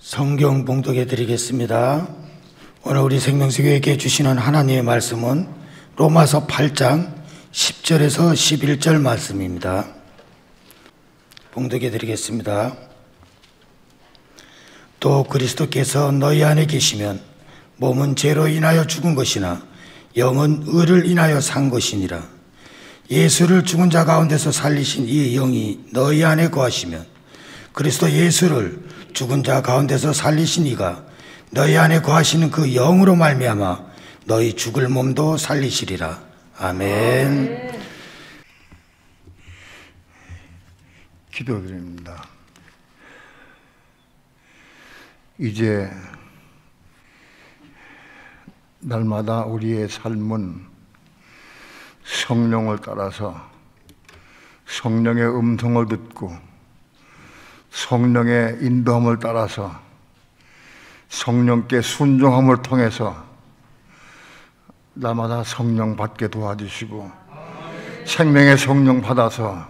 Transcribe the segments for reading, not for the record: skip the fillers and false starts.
성경 봉독해 드리겠습니다. 오늘 우리 생명수교회에 주시는 하나님의 말씀은 로마서 8장 10절에서 11절 말씀입니다. 봉독해 드리겠습니다. 또 그리스도께서 너희 안에 계시면 몸은 죄로 인하여 죽은 것이나 영은 의를 인하여 산 것이니라. 예수를 죽은 자 가운데서 살리신 이 영이 너희 안에 거하시면 그리스도 예수를 죽은 자 가운데서 살리신 이가 너희 안에 거하시는 그 영으로 말미암아 너희 죽을 몸도 살리시리라. 아멘. 기도드립니다. 이제 날마다 우리의 삶은 성령을 따라서 성령의 음성을 듣고 성령의 인도함을 따라서 성령께 순종함을 통해서 날마다 성령 받게 도와주시고 생명의 성령 받아서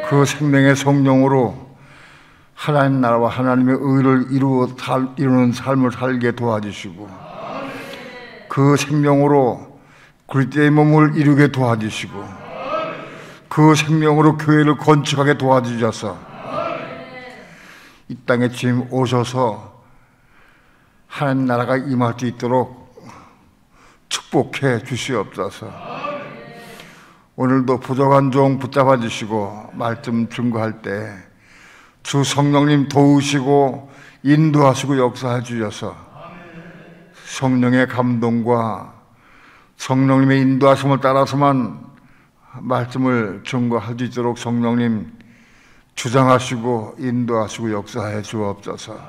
그 생명의 성령으로 하나님 나라와 하나님의 의를 이루는 삶을 살게 도와주시고 그 생명으로 그리스도의 몸을 이루게 도와주시고 그 생명으로 교회를 건축하게 도와주셔서 이 땅에 주님 오셔서 하나님 나라가 임할 수 있도록 축복해 주시옵소서. 오늘도 부족한 종 붙잡아 주시고 말씀 증거할 때 주 성령님 도우시고 인도하시고 역사해 주셔서 성령의 감동과 성령님의 인도하심을 따라서만 말씀을 증거할 수 있도록 성령님 주장하시고 인도하시고 역사해 주옵소서.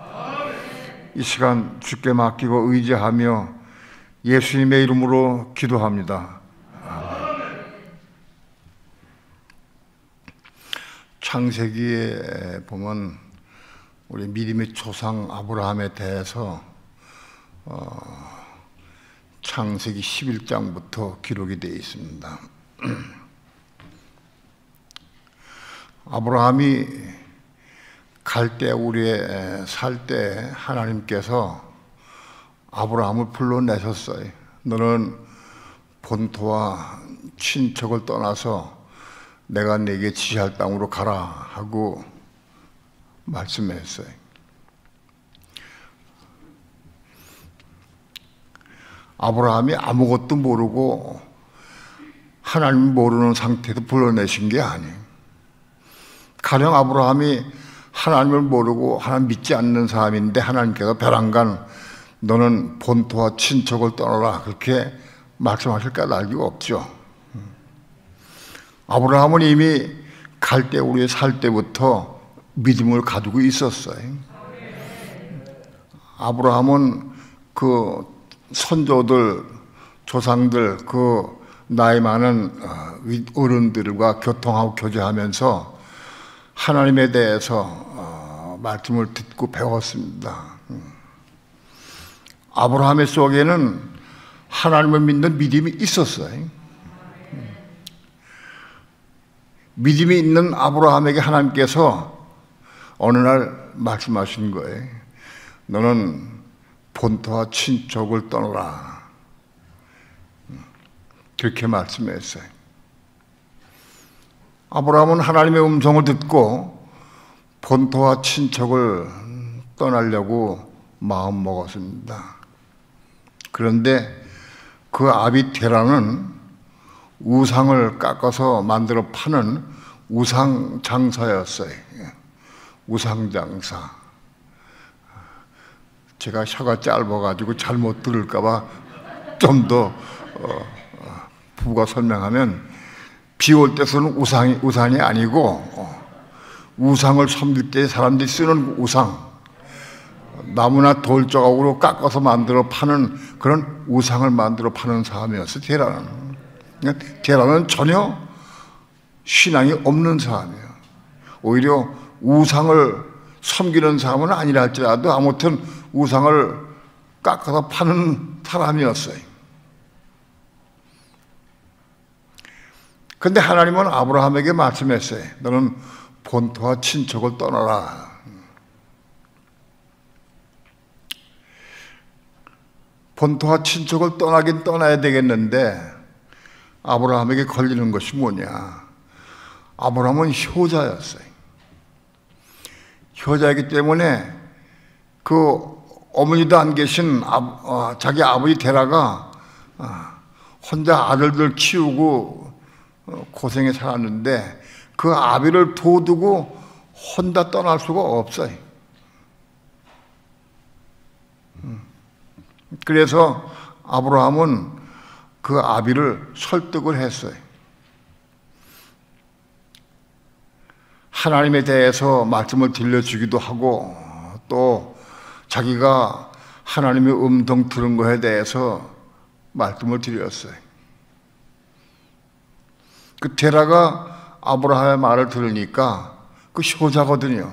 이 시간 주께 맡기고 의지하며 예수님의 이름으로 기도합니다. 창세기에 보면 우리 믿음의 조상 아브라함에 대해서 창세기 11장부터 기록이 되어 있습니다. 아브라함이 갈대 우리에 살 때 하나님께서 아브라함을 불러내셨어요. 너는 본토와 친척을 떠나서 내가 네게 지시할 땅으로 가라 하고 말씀했어요. 아브라함이 아무것도 모르고 하나님 모르는 상태에서 불러내신 게 아니에요. 가령 아브라함이 하나님을 모르고 하나님 믿지 않는 사람인데 하나님께서 벼랑간 너는 본토와 친척을 떠나라 그렇게 말씀하실 까닭이 없죠. 아브라함은 이미 갈대 우리에 살 때부터 믿음을 가지고 있었어요. 아브라함은 그 선조들, 조상들, 그 나이 많은 어른들과 교통하고 교제하면서 하나님에 대해서 말씀을 듣고 배웠습니다. 아브라함의 속에는 하나님을 믿는 믿음이 있었어요. 믿음이 있는 아브라함에게 하나님께서 어느 날 말씀하신 거예요. 너는 본토와 친척을 떠나라. 그렇게 말씀했어요. 아브라함은 하나님의 음성을 듣고 본토와 친척을 떠나려고 마음 먹었습니다. 그런데 그 아비 테라는 우상을 깎아서 만들어 파는 우상 장사였어요. 우상 장사. 제가 혀가 짧아가지고 잘못 들을까봐 좀 더 부가 설명하면 비 올 때 쓰는 우산이 아니고 우상을 섬길 때 사람들이 쓰는 우상, 나무나 돌 조각으로 깎아서 만들어 파는 그런 우상을 만들어 파는 사람이었어요. 테라는 전혀 신앙이 없는 사람이에요. 오히려 우상을 섬기는 사람은 아니라 할지라도 아무튼 우상을 깎아서 파는 사람이었어요. 그런데 하나님은 아브라함에게 말씀했어요. 너는 본토와 친척을 떠나라. 본토와 친척을 떠나긴 떠나야 되겠는데 아브라함에게 걸리는 것이 뭐냐? 아브라함은 효자였어요. 효자이기 때문에 그 어머니도 안 계신 자기 아버지 데라가 혼자 아들들 키우고 고생해 살았는데 그 아비를 둬두고 혼자 떠날 수가 없어요. 그래서 아브라함은 그 아비를 설득을 했어요. 하나님에 대해서 말씀을 들려주기도 하고 또 자기가 하나님의 음성 들은 것에 대해서 말씀을 드렸어요. 그 데라가 아브라함의 말을 들으니까 그 효자거든요.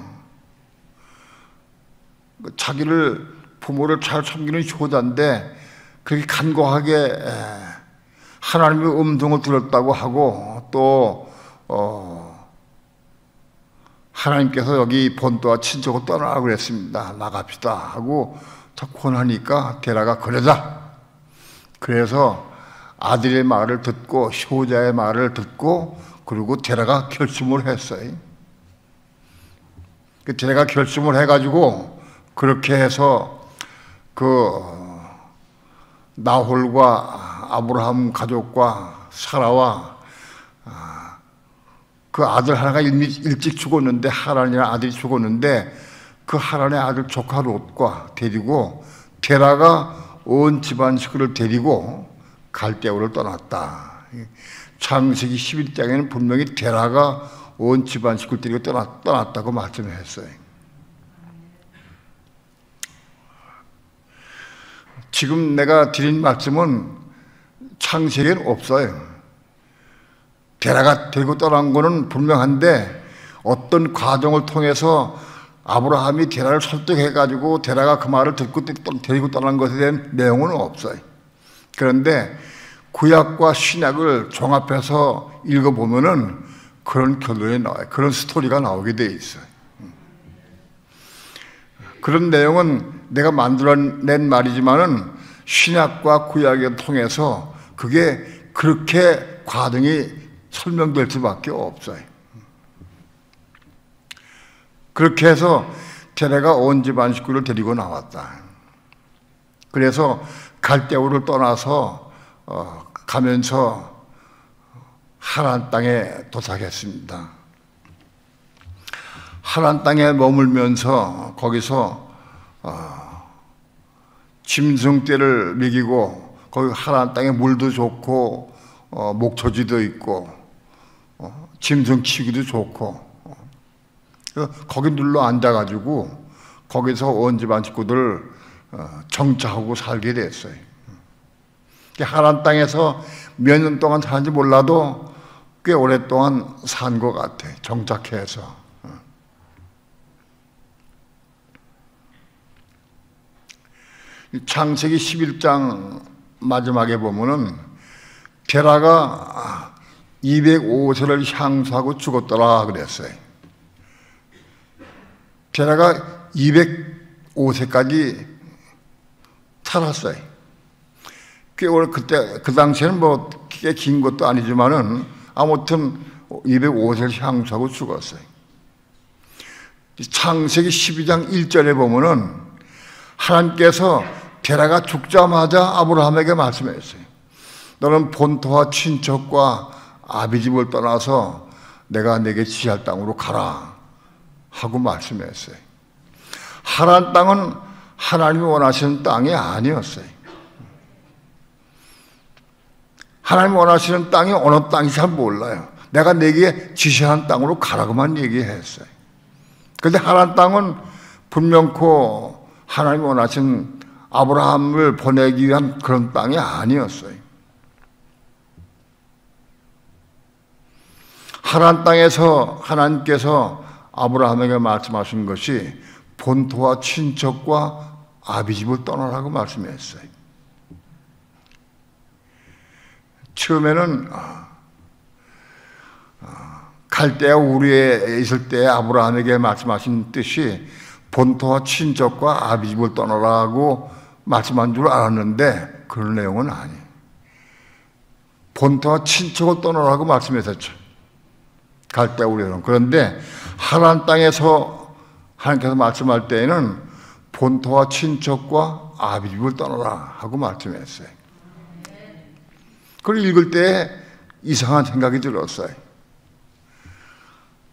자기를 부모를 잘 섬기는 효자인데 그렇게 간곡하게 하나님의 음성을 들었다고 하고 또 하나님께서 여기 본토와 친척을 떠나라고 그랬습니다. 나갑시다 하고 권하니까 데라가 그러자. 그래서 아들의 말을 듣고 효자의 말을 듣고 그리고 데라가 결심을 했어요. 그 데라가 결심을 해가지고 그렇게 해서 그 나홀과 아브라함 가족과 사라와 그 아들 하나가 일찍 죽었는데 하란이라는 아들이 죽었는데 그 하란의 아들 조카 롯과 데리고 데라가 온 집안 식구를 데리고 갈대아우를 떠났다. 창세기 11장에는 분명히 데라가 온 집안 식구를 데리고 떠났다고 말씀을 했어요. 지금 내가 드린 말씀은 창세기에는 없어요. 데라가 데리고 떠난 거는 분명한데 어떤 과정을 통해서 아브라함이 데라를 설득해가지고 데라가 그 말을 듣고 데리고 떠난 것에 대한 내용은 없어요. 그런데 구약과 신약을 종합해서 읽어보면은 그런 결론이 나와요. 그런 스토리가 나오게 돼 있어요. 그런 내용은 내가 만들어낸 말이지만은 신약과 구약을 통해서 그게 그렇게 과정이 설명될 수밖에 없어요. 그렇게 해서 데라가 온 집안 식구를 데리고 나왔다. 그래서 갈대아우를 떠나서 가면서 하란 땅에 도착했습니다. 하란 땅에 머물면서 거기서 짐승떼를 먹이고 거기 하란 땅에 물도 좋고 목초지도 있고 짐승 키우기도 좋고 거기 눌러 앉아가지고 거기서 온 집안 식구들 정착하고 살게 됐어요. 하란 땅에서 몇 년 동안 사는지 몰라도 꽤 오랫동안 산 것 같아. 정착해서. 창세기 11장 마지막에 보면은 데라가 205세를 향수하고 죽었더라 그랬어요. 데라가 205세까지 살았어요. 꽤 오래 그 당시에는 뭐 꽤 긴 것도 아니지만은 아무튼 205세를 향수하고 죽었어요. 창세기 12장 1절에 보면은 하나님께서 데라가 죽자마자 아브라함에게 말씀했어요. 너는 본토와 친척과 아비 집을 떠나서 내가 내게 지시할 땅으로 가라 하고 말씀했어요. 하란 땅은 하나님이 원하시는 땅이 아니었어요. 하나님이 원하시는 땅이 어느 땅인지 잘 몰라요. 내가 내게 지시한 땅으로 가라고만 얘기했어요. 그런데 하란 땅은 분명코 하나님이 원하신 아브라함을 보내기 위한 그런 땅이 아니었어요. 하란 땅에서 하나님께서 아브라함에게 말씀하신 것이 본토와 친척과 아비집을 떠나라고 말씀했어요. 처음에는 갈대아 우르에 있을 때 아브라함에게 말씀하신 뜻이 본토와 친척과 아비집을 떠나라고 말씀한 줄 알았는데 그런 내용은 아니에요. 본토와 친척을 떠나라고 말씀하셨죠. 갈대 우리는. 그런데 하나님 땅에서 하나님께서 말씀할 때에는 본토와 친척과 아비집을 떠나라 하고 말씀했어요. 그걸 읽을 때 이상한 생각이 들었어요.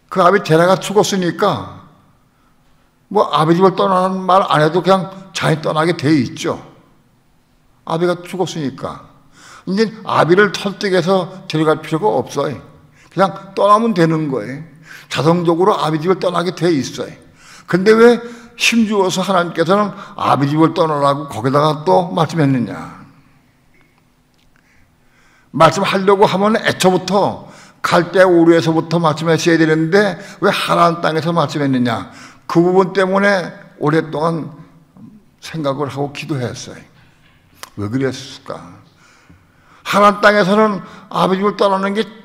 그 아비 데라가 죽었으니까 뭐 아비집을 떠나는 말 안 해도 그냥 자기 떠나게 돼 있죠. 아비가 죽었으니까 이제 아비를 설득해서 데려갈 필요가 없어요. 그냥 떠나면 되는 거예요. 자동적으로 아비집을 떠나게 돼 있어요. 근데 왜 힘주어서 하나님께서는 아비집을 떠나라고 거기다가 또 말씀했느냐? 말씀하려고 하면 애초부터 갈대 우르에서부터 말씀했어야 되는데 왜 하나님 땅에서 말씀했느냐? 그 부분 때문에 오랫동안 생각을 하고 기도했어요. 왜 그랬을까? 하나님 땅에서는 아비집을 떠나는 게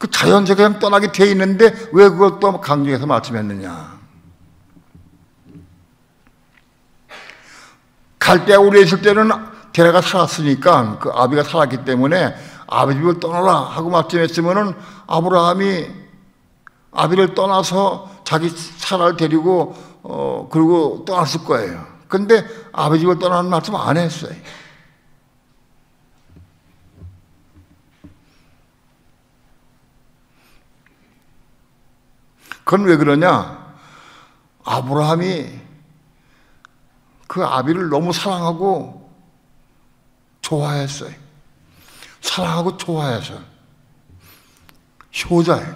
그 자연스럽게 그냥 떠나게 돼 있는데 왜 그걸 또 강조해서 말씀했느냐? 갈대 우르에 있을 때는 데라가 살았으니까 그 아비가 살았기 때문에 아비집을 떠나라 하고 말씀했으면은 아브라함이 아비를 떠나서 자기 사라를 데리고 그리고 떠났을 거예요. 근데 아비집을 떠나는 말씀 안 했어요. 그건 왜 그러냐? 아브라함이 그 아비를 너무 사랑하고 좋아했어요. 사랑하고 좋아해서 효자예요.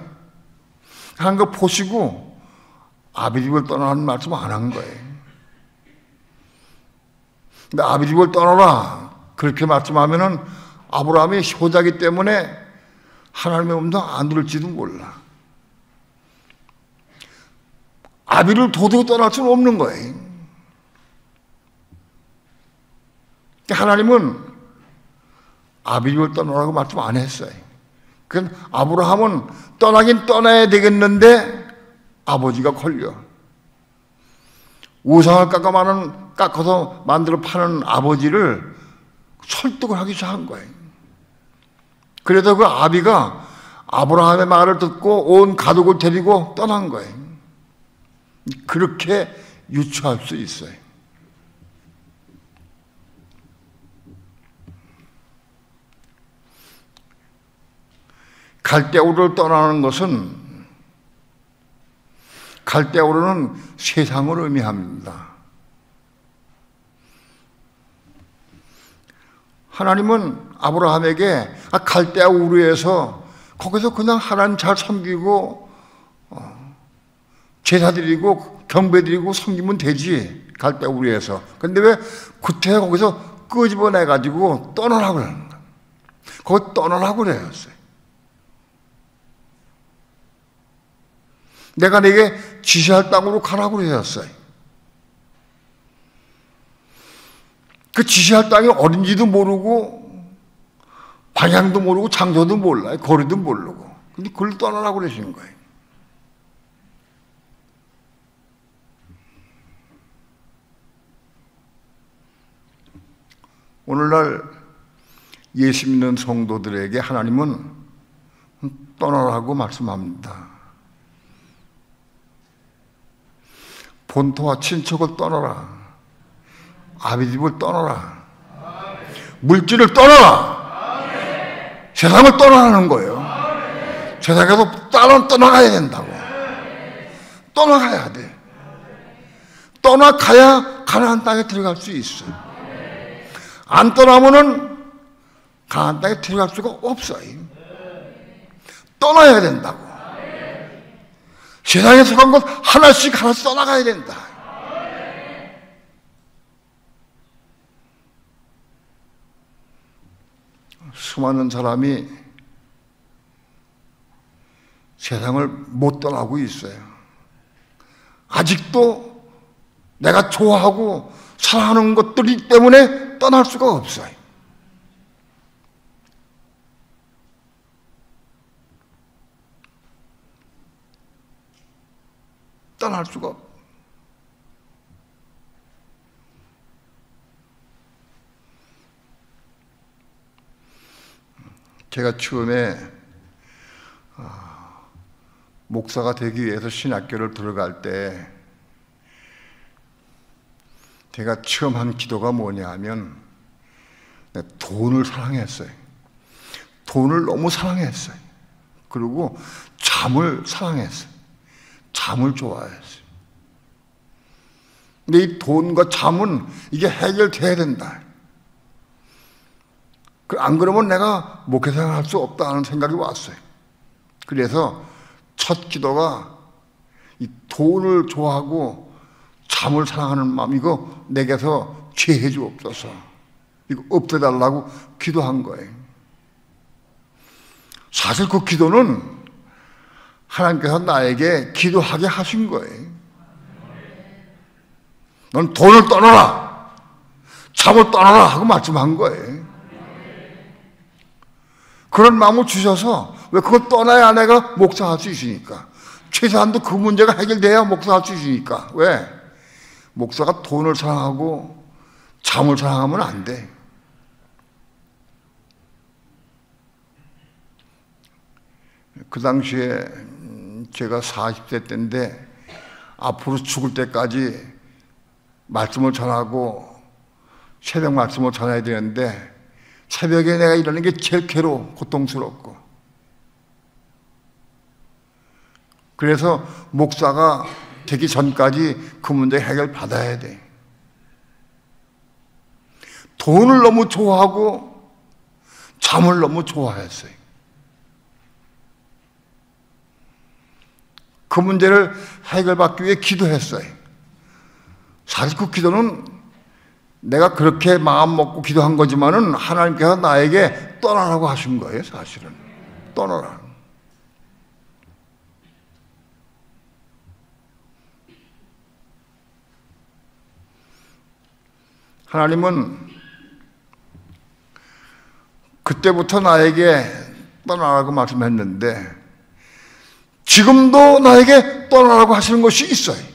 한 거 보시고 아비집을 떠나는 말씀 안 한 거예요. 근데 아비집을 떠나라 그렇게 말씀하면은 아브라함이 효자이기 때문에 하나님의 음성 안 들을지도 몰라. 아비를 도둑 떠날 수는 없는 거예요. 하나님은 아비집을 떠나라고 말씀 안 했어요. 그럼 아브라함은 떠나긴 떠나야 되겠는데 아버지가 걸려. 우상을 깎아서 만들어 파는 아버지를 설득을 하기 시작한 거예요. 그래서 그 아비가 아브라함의 말을 듣고 온 가족을 데리고 떠난 거예요. 그렇게 유추할 수 있어요. 갈대우를 떠나는 것은 갈대우르는 세상을 의미합니다. 하나님은 아브라함에게 갈대우르에서 거기서 그냥 하나님 잘 섬기고 제사 드리고 경배 드리고 섬기면 되지. 갈대우르에서. 근데 왜 구태 거기서 끄집어내 가지고 떠나라고 그러는 거야. 거기 떠나라고 그랬어요. 내가 내게 지시할 땅으로 가라고 그랬어요. 그 지시할 땅이 어딘지도 모르고 방향도 모르고 장소도 몰라요. 거리도 모르고. 근데 그걸 떠나라고 그러시는 거예요. 오늘날 예수 믿는 성도들에게 하나님은 떠나라고 말씀합니다. 본토와 친척을 떠나라. 아비집을 떠나라. 물질을 떠나라. 세상을 떠나라는 거예요. 세상에서 떠나가야 된다고. 떠나가야 돼. 떠나가야 가나안 땅에 들어갈 수 있어요. 안 떠나면은 가나안 땅에 들어갈 수가 없어요. 떠나야 된다고. 세상에 속한 것 하나씩 떠나가야 된다. 수많은 사람이 세상을 못 떠나고 있어요. 아직도 내가 좋아하고 사랑하는 것들이기 때문에 떠날 수가 없어요. 떠날 수가 없어요. 제가 처음에 목사가 되기 위해서 신학교를 들어갈 때 제가 처음 한 기도가 뭐냐 하면 돈을 사랑했어요. 돈을 너무 사랑했어요. 그리고 잠을 사랑했어요. 잠을 좋아했어요. 근데 이 돈과 잠은 이게 해결돼야 된다. 안 그러면 내가 목회생활 할 수 없다는 생각이 왔어요. 그래서 첫 기도가 이 돈을 좋아하고 잠을 사랑하는 마음, 이거 내게서 죄해 주옵소서. 이거 없애달라고 기도한 거예요. 사실 그 기도는 하나님께서 나에게 기도하게 하신 거예요. 넌 돈을 떠나라, 잠을 떠나라 하고 말씀한 거예요. 그런 마음을 주셔서, 왜 그걸 떠나야 내가 목사할 수 있으니까. 최소한도 그 문제가 해결돼야 목사할 수 있으니까. 왜? 목사가 돈을 사랑하고 잠을 사랑하면 안 돼. 그 당시에 제가 40대 때인데 앞으로 죽을 때까지 말씀을 전하고 새벽 말씀을 전해야 되는데 새벽에 내가 일하는 게 제일 괴로워, 고통스럽고. 그래서 목사가 되기 전까지 그 문제 해결 받아야 돼. 돈을 너무 좋아하고 잠을 너무 좋아했어요. 그 문제를 해결받기 위해 기도했어요. 사실 그 기도는 내가 그렇게 마음 먹고 기도한 거지만은 하나님께서 나에게 떠나라고 하신 거예요, 사실은. 떠나라. 하나님은 그때부터 나에게 떠나라고 말씀했는데 지금도 나에게 떠나라고 하시는 것이 있어요.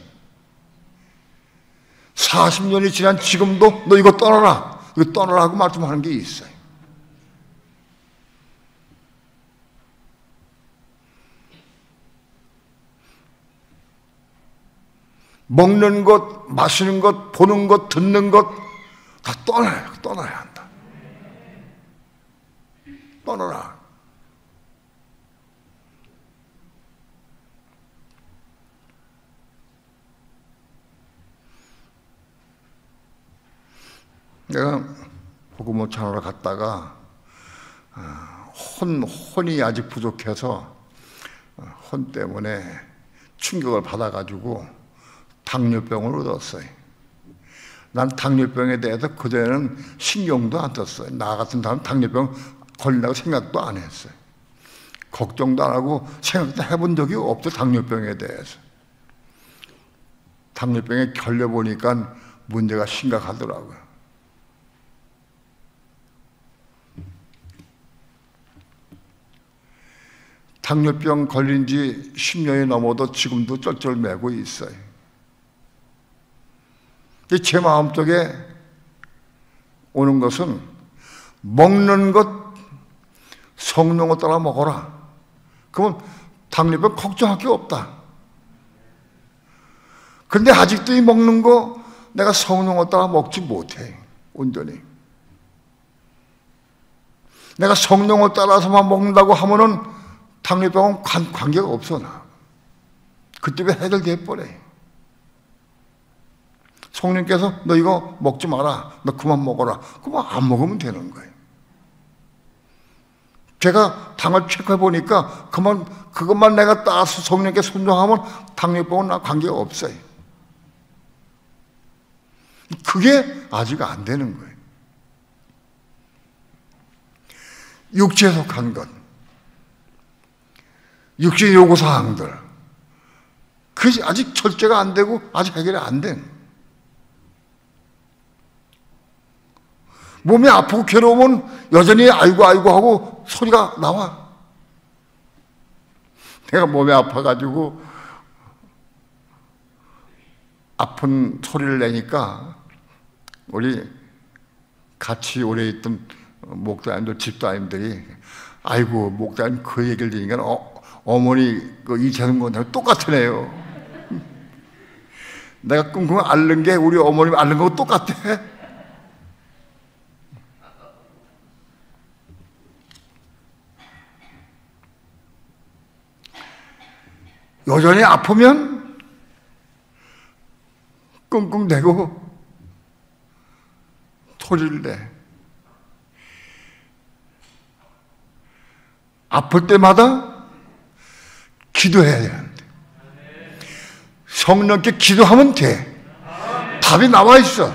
40년이 지난 지금도 너 이거 떠나라, 이거 떠나라고 말씀하는 게 있어요. 먹는 것, 마시는 것, 보는 것, 듣는 것 다 떠나야 한다. 떠나라. 내가 복음을 전하러 갔다가 혼이 아직 부족해서 혼 때문에 충격을 받아가지고 당뇨병을 얻었어요. 난 당뇨병에 대해서 그전에는 신경도 안 썼어요. 나 같은 사람 당뇨병 걸린다고 생각도 안 했어요. 걱정도 안 하고 생각도 해본 적이 없어, 당뇨병에 대해서. 당뇨병에 걸려보니까 문제가 심각하더라고요. 당뇨병 걸린 지 10년이 넘어도 지금도 쩔쩔매고 있어요. 제 마음속에 오는 것은 먹는 것 성령을 따라 먹어라. 그러면 당뇨병 걱정할 게 없다. 근데 아직도 이 먹는 거 내가 성령을 따라 먹지 못해, 온전히. 내가 성령을 따라서만 먹는다고 하면은 당뇨병은 관계가 없어, 나. 그때문에 해결돼 버려. 성령께서 너 이거 먹지 마라, 너 그만 먹어라. 그만 안 먹으면 되는 거예요. 제가 당을 체크해 보니까 그것만 내가 따라서 성령께 순종하면 당뇨병은 나 관계가 없어요. 그게 아직 안 되는 거예요. 육체에 속한 것, 육체 요구사항들, 그것이 아직 절제가 안 되고 아직 해결이 안 된. 몸이 아프고 괴로우면 여전히 아이고 하고 소리가 나와. 내가 몸이 아파가지고 아픈 소리를 내니까 우리 같이 오래 있던 목사님들, 집사님들이 아이고, 목사님 그 얘기를 들으니까 어머니 그 이창훈 권사님 똑같으네요. 내가 끙끙 앓는 게 우리 어머님 앓는 거하고 똑같아. 여전히 아프면 끙끙대고 소리를 내. 아플 때마다 기도해야 되는데 성령께 기도하면 돼. 답이 나와 있어.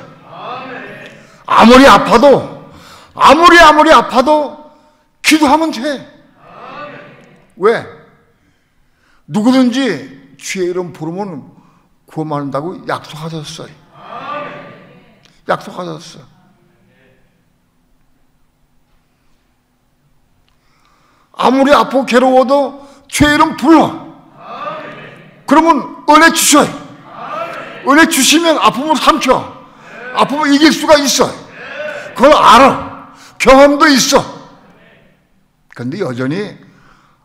아무리 아파도 기도하면 돼. 왜? 누구든지 주의 이름 부르면 구원받는다고 약속하셨어요. 약속하셨어. 아무리 아프고 괴로워도 주의 이름 불러. 그러면 은혜 주셔요. 은혜 주시면 아픔을 삼켜. 아픔을 이길 수가 있어. 그걸 알아. 경험도 있어. 그런데 여전히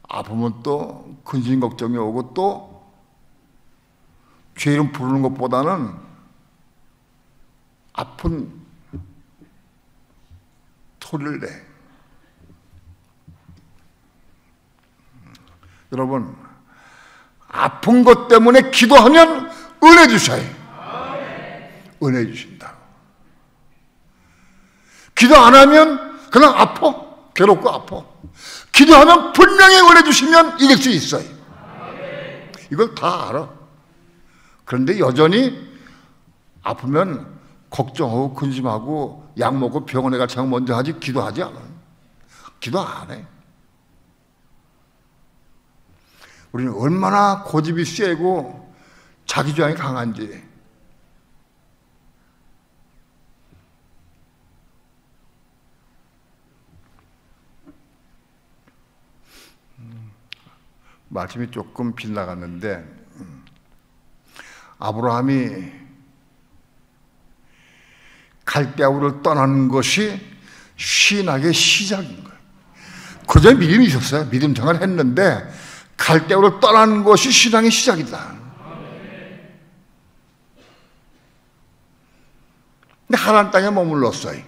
아프면 또 근심 걱정이 오고 또 주의 이름 부르는 것보다는 아픈 소리를 내. 여러분, 아픈 것 때문에 기도하면 은혜 주셔요. 은혜 주신다. 기도 안 하면 그냥 아파. 괴롭고 아파. 기도하면 분명히 은혜 주시면 이길 수 있어요. 이걸 다 알아. 그런데 여전히 아프면 걱정하고 근심하고 약 먹고 병원에 갈 생각 먼저 하지 기도하지 않아요. 기도 안 해. 우리는 얼마나 고집이 세고 자기 주장이 강한지. 말씀이 조금 빗나갔는데 아브라함이 갈대아우를 떠나는 것이 신학의 시작인 거예요. 그전에 믿음이 있었어요. 믿음 생활을 했는데 갈대아우를 떠나는 것이 신앙의 시작이다. 근데 하나님 땅에 머물렀어요.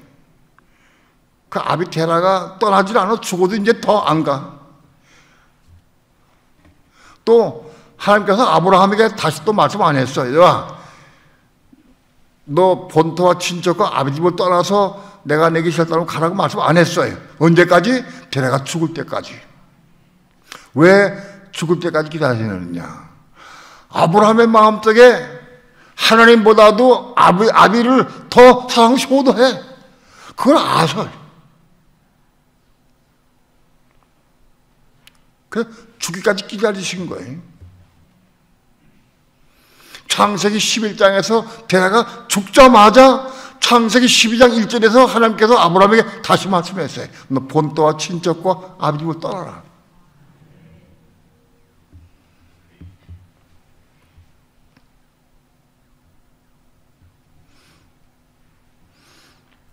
그 아비테라가 떠나질 않아. 죽어도 이제 더 안 가. 또 하나님께서 아브라함에게 다시 또 말씀 안 했어요. 야, 너 본토와 친척과 아비 집을 떠나서 내가 내게 싫다고 가라고 말씀 안 했어요. 언제까지? 데려가 죽을 때까지. 왜 죽을 때까지 기다리느냐? 아브라함의 마음속에 하나님보다도 아비를 더 사랑하고 효도해. 그걸 아서. 그 죽기까지 기다리신 거예요. 창세기 11장에서 데라가 죽자마자 창세기 12장 1절에서 하나님께서 아브라함에게 다시 말씀했어요. 너 본토와 친척과 아비 집을 떠나라.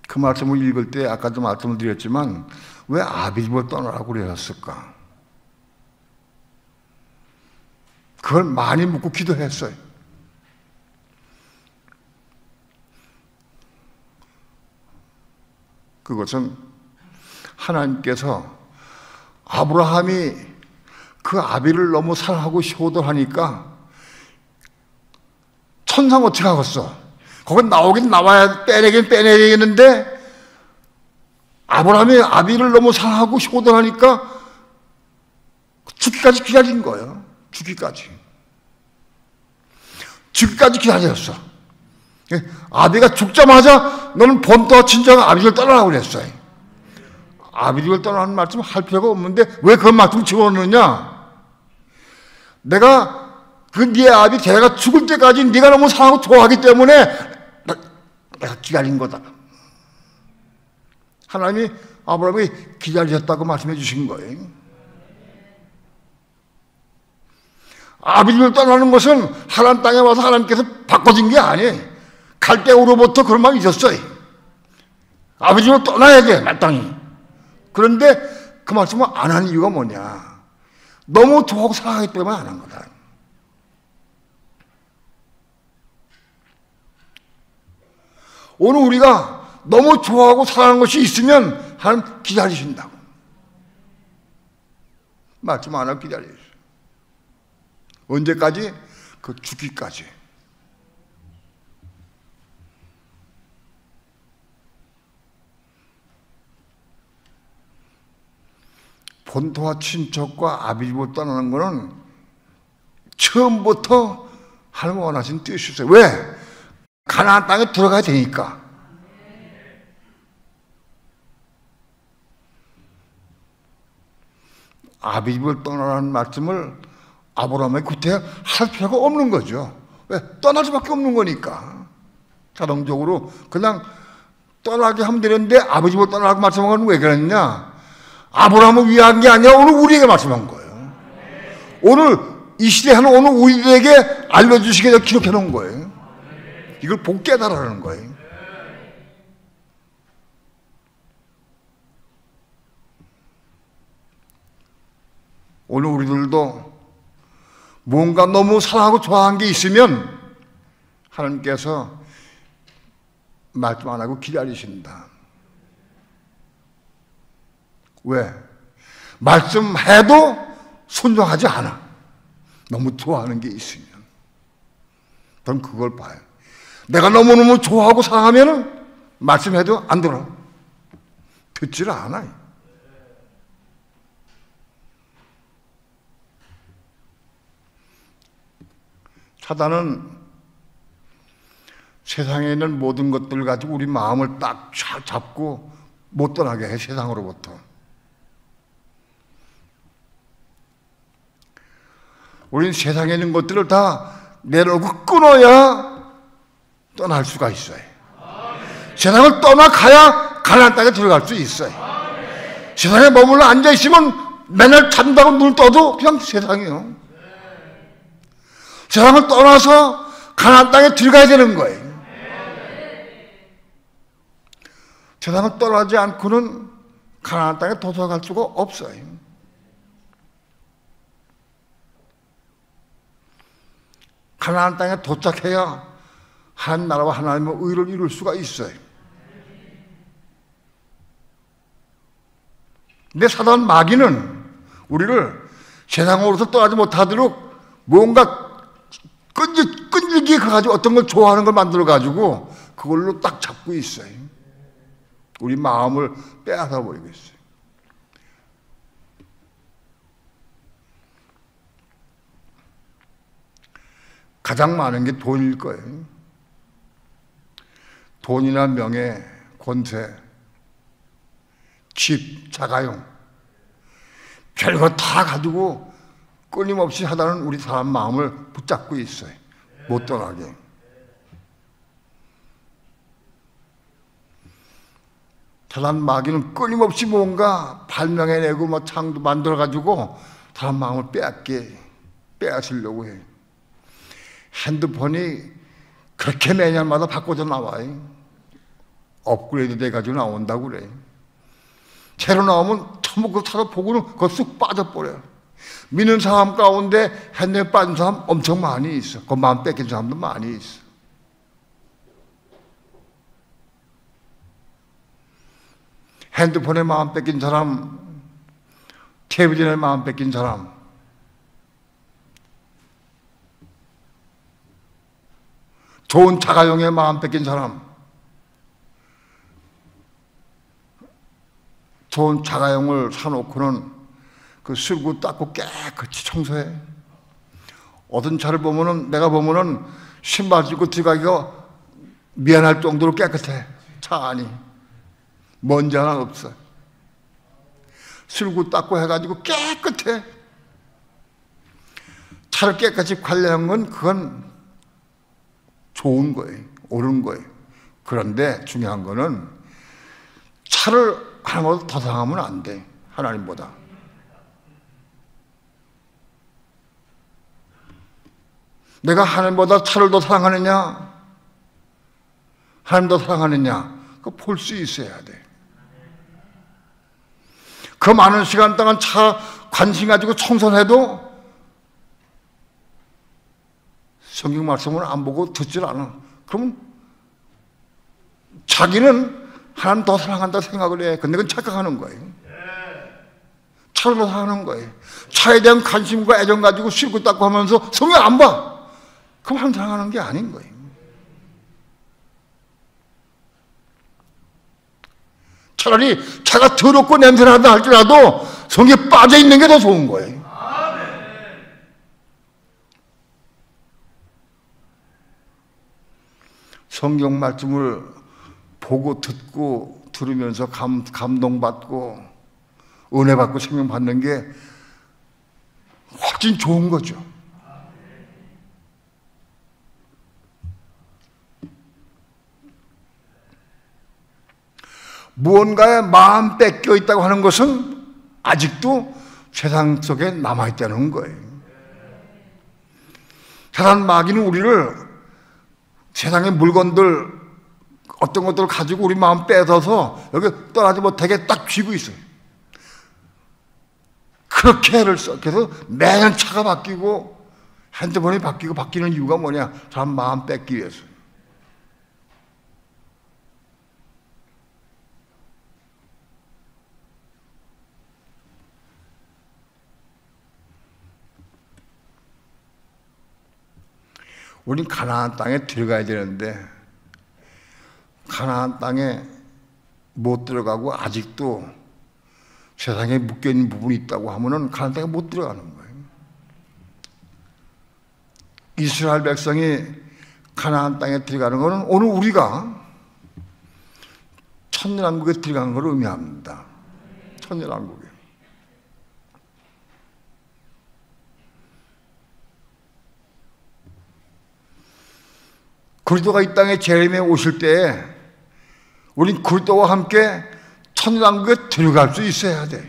그 말씀을 읽을 때 아까도 말씀을 드렸지만 왜 아비 집을 떠나라고 그랬을까? 그걸 많이 묻고 기도했어요. 그것은 하나님께서 아브라함이 그 아비를 너무 사랑하고 효도하니까 천상 어떻게 하겠어? 거긴 나오긴 나와야 빼내긴 빼내야겠는데 아브라함이 아비를 너무 사랑하고 효도하니까 죽기까지 기다린 거예요. 죽기까지 기다렸어. 아비가 죽자마자 너는 본토와 친척과 아비를 떠나라고 그랬어요. 아비를 떠나는 말씀 할 필요가 없는데 왜 그 말씀 집어넣느냐? 내가 그 네 아비 걔가 죽을 때까지 네가 너무 사랑하고 좋아하기 때문에 내가 기다린 거다. 하나님이 아브라함이 기다리셨다고 말씀해 주신 거예요. 아비집을 떠나는 것은 하나님 땅에 와서 하나님께서 바꿔준 게 아니에요. 갈대아우로부터 그런 마음이 있었어요. 아비집을 떠나야 돼, 마땅히. 그런데 그 말씀을 안 한 이유가 뭐냐? 너무 좋아하고 사랑하기 때문에 안 한 거다. 오늘 우리가 너무 좋아하고 사랑하는 것이 있으면 하나님 기다리신다고. 말씀 안 하고 기다리세요. 언제까지? 그 죽기까지. 본토와 친척과 아비집을 떠나는 것은 처음부터 하나님 원하신 뜻이었어요. 왜? 가나안 땅에 들어가야 되니까. 아비집을 떠나라는 말씀을 아브라함에게 구태 할 필요가 없는 거죠. 왜? 떠날 수밖에 없는 거니까. 자동적으로 그냥 떠나게 하면 되는데 아버지를 떠나라고 말씀한 건 왜 그랬냐? 아브라함을 위한 게 아니라 오늘 우리에게 말씀한 거예요. 오늘 이 시대에 하는 오늘 우리에게 알려주시게 해서 기록해 놓은 거예요. 이걸 복 깨달으라는 거예요. 오늘 우리들도 뭔가 너무 사랑하고 좋아한 게 있으면 하나님께서 말씀 안 하고 기다리신다. 왜? 말씀해도 순종하지 않아. 너무 좋아하는 게 있으면. 저는 그걸 봐요. 내가 너무너무 좋아하고 사랑하면 말씀해도 안 들어. 듣지를 않아요. 사단은 세상에 있는 모든 것들 가지고 우리 마음을 딱 잡고 못 떠나게 해, 세상으로부터. 우리는 세상에 있는 것들을 다 내려놓고 끊어야 떠날 수가 있어요. 세상을 떠나가야 가나안 땅에 들어갈 수 있어요. 세상에 머물러 앉아있으면 맨날 잔다고 눈을 떠도 그냥 세상이요. 세상을 떠나서 가나안 땅에 들어가야 되는 거예요. 세상을 떠나지 않고는 가나안 땅에 도착할 수가 없어요. 가나안 땅에 도착해야 한 나라와 하나님의 의를 이룰 수가 있어요. 근데 사단 마귀는 우리를 세상으로서 떠나지 못하도록 뭔가 끈질기게 가지고 어떤 걸 좋아하는 걸 만들어가지고 그걸로 딱 잡고 있어요. 우리 마음을 빼앗아 버리고 있어요. 가장 많은 게 돈일 거예요. 돈이나 명예, 권세, 집, 자가용, 별거 다 가지고 끊임없이 하다는 우리 사람 마음을 붙잡고 있어요. 못 떠나게. 사단 마귀는 끊임없이 뭔가 발명해내고 뭐 창도 만들어가지고 사람 마음을 빼앗으려고 해요. 핸드폰이 그렇게 매년마다 바꿔서 나와요. 업그레이드 돼가지고 나온다고 그래. 새로 나오면 처먹고 사서 보고는 그거 쑥 빠져버려요. 믿는 사람 가운데 핸드폰에 빠진 사람 엄청 많이 있어. 그 마음 뺏긴 사람도 많이 있어. 핸드폰에 마음 뺏긴 사람, 텔레비전에 마음 뺏긴 사람, 좋은 자가용에 마음 뺏긴 사람, 좋은 자가용을 사놓고는 그 쓸고 닦고 깨끗이 청소해. 어떤 차를 보면은, 내가 보면은 신발 신고 들어가기가 미안할 정도로 깨끗해. 차 안이. 먼지 하나 없어. 쓸고 닦고 해가지고 깨끗해. 차를 깨끗이 관리한 건 그건 좋은 거예요. 옳은 거예요. 그런데 중요한 거는 차를 하나보다 더 사랑하면 안 돼. 하나님보다. 내가 하나님보다 차를 더 사랑하느냐, 하나님 더 사랑하느냐, 그거 볼 수 있어야 돼. 그 많은 시간 동안 관심 가지고 청소해도 성경 말씀을 안 보고 듣질 않아. 그러면 자기는 하나님 더 사랑한다 생각을 해. 근데 그건 착각하는 거예요. 차로 사는 거예요. 차에 대한 관심과 애정 가지고 씹고 닦고 하면서 성경 안 봐. 그럼 하나님 사랑하는 게 아닌 거예요. 차라리 차가 더럽고 냄새나다 할지라도 성경에 빠져 있는 게 더 좋은 거예요. 성경 말씀을 보고 듣고 들으면서 감동받고 은혜받고 생명 받는 게 훨씬 좋은 거죠. 무언가에 마음 뺏겨 있다고 하는 것은 아직도 세상 속에 남아있다는 거예요. 세상 마귀는 우리를 세상의 물건들 어떤 것들을 가지고 우리 마음 뺏어서 여기 떠나지 못하게 딱 쥐고 있어요. 그렇게 애를 써. 그래서 매년 차가 바뀌고 핸드폰이 바뀌는 이유가 뭐냐? 사람 마음 뺏기 위해서. 우린 가나안 땅에 들어가야 되는데 가나안 땅에 못 들어가고 아직도 세상에 묶여있는 부분이 있다고 하면은 가나안 땅에 못 들어가는 거예요. 이스라엘 백성이 가나안 땅에 들어가는 것은 오늘 우리가 천년왕국에 들어가는 걸 의미합니다. 천년왕국에. 그리스도가 이 땅에 재림에 오실 때에 우린 그리스도와 함께 천년왕국에 들어갈 수 있어야 돼요.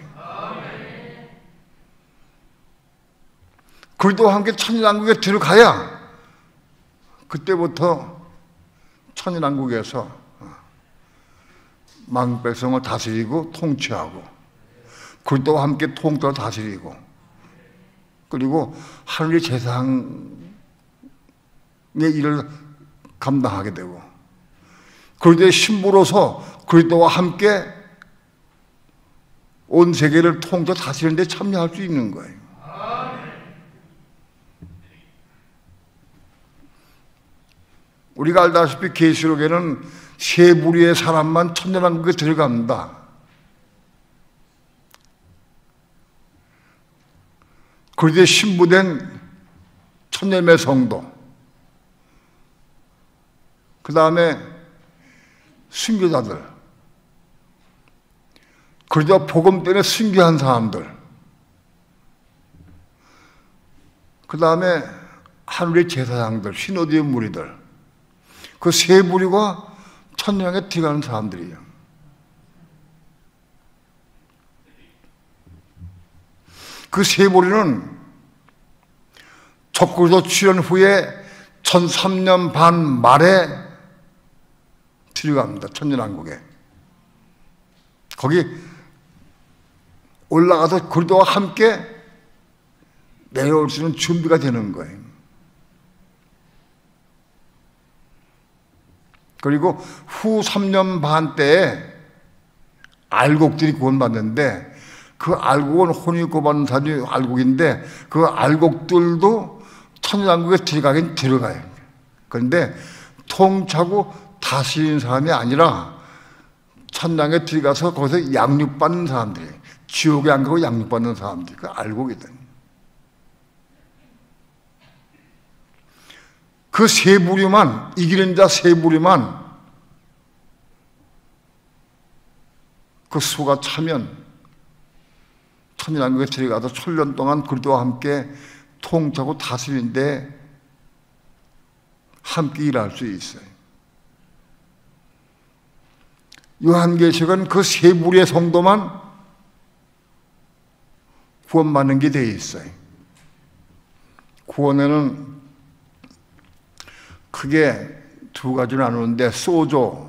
그리스도와 함께 천년왕국에 들어가야 그때부터 천년왕국에서 만국 백성을 다스리고 통치하고 그리스도와 함께 통치를 다스리고 그리고 하늘의 재상의 일을 감당하게 되고 그리스도의 신부로서 그리스도와 함께 온 세계를 통틀어 다스리는 데 참여할 수 있는 거예요. 우리가 알다시피 계시록에는 세 부류의 사람만 천년왕국에 들어갑니다. 그리스도의 신부된 천년의 성도, 그 다음에 순교자들, 그리스도 복음 때문에 순교한 사람들, 그 다음에 하늘의 제사장들, 신호디의 무리들, 그 세 부류가 천년에 들어가는 사람들이에요. 그 세 부류는 적그리스도 출현 후에 1003년 반 말에 들어갑니다. 천년왕국에. 거기 올라가서 그리스도와 함께 내려올 수 있는 준비가 되는 거예요. 그리고 후 3년 반 때에 알곡들이 구원받는데 그 알곡은 혼인고받는 사람이 알곡인데 그 알곡들도 천년왕국에 들어가긴 들어가요. 그런데 통차고 다스리는 사람이 아니라 천당에 들어가서 거기서 양육받는 사람들이에요. 지옥에 안 가고 양육받는 사람들이 그 알곡이든. 그 세 부류만, 이기는 자 세 부류만 그 수가 차면 천년왕국에 들어가서 천년 동안 그리스도와 함께 통치하고 다스리는데 함께 일할 수 있어요. 요한계시록은 그 세 부류의 성도만 구원받는 게 되어 있어요. 구원에는 크게 두 가지로 나누는데 소조의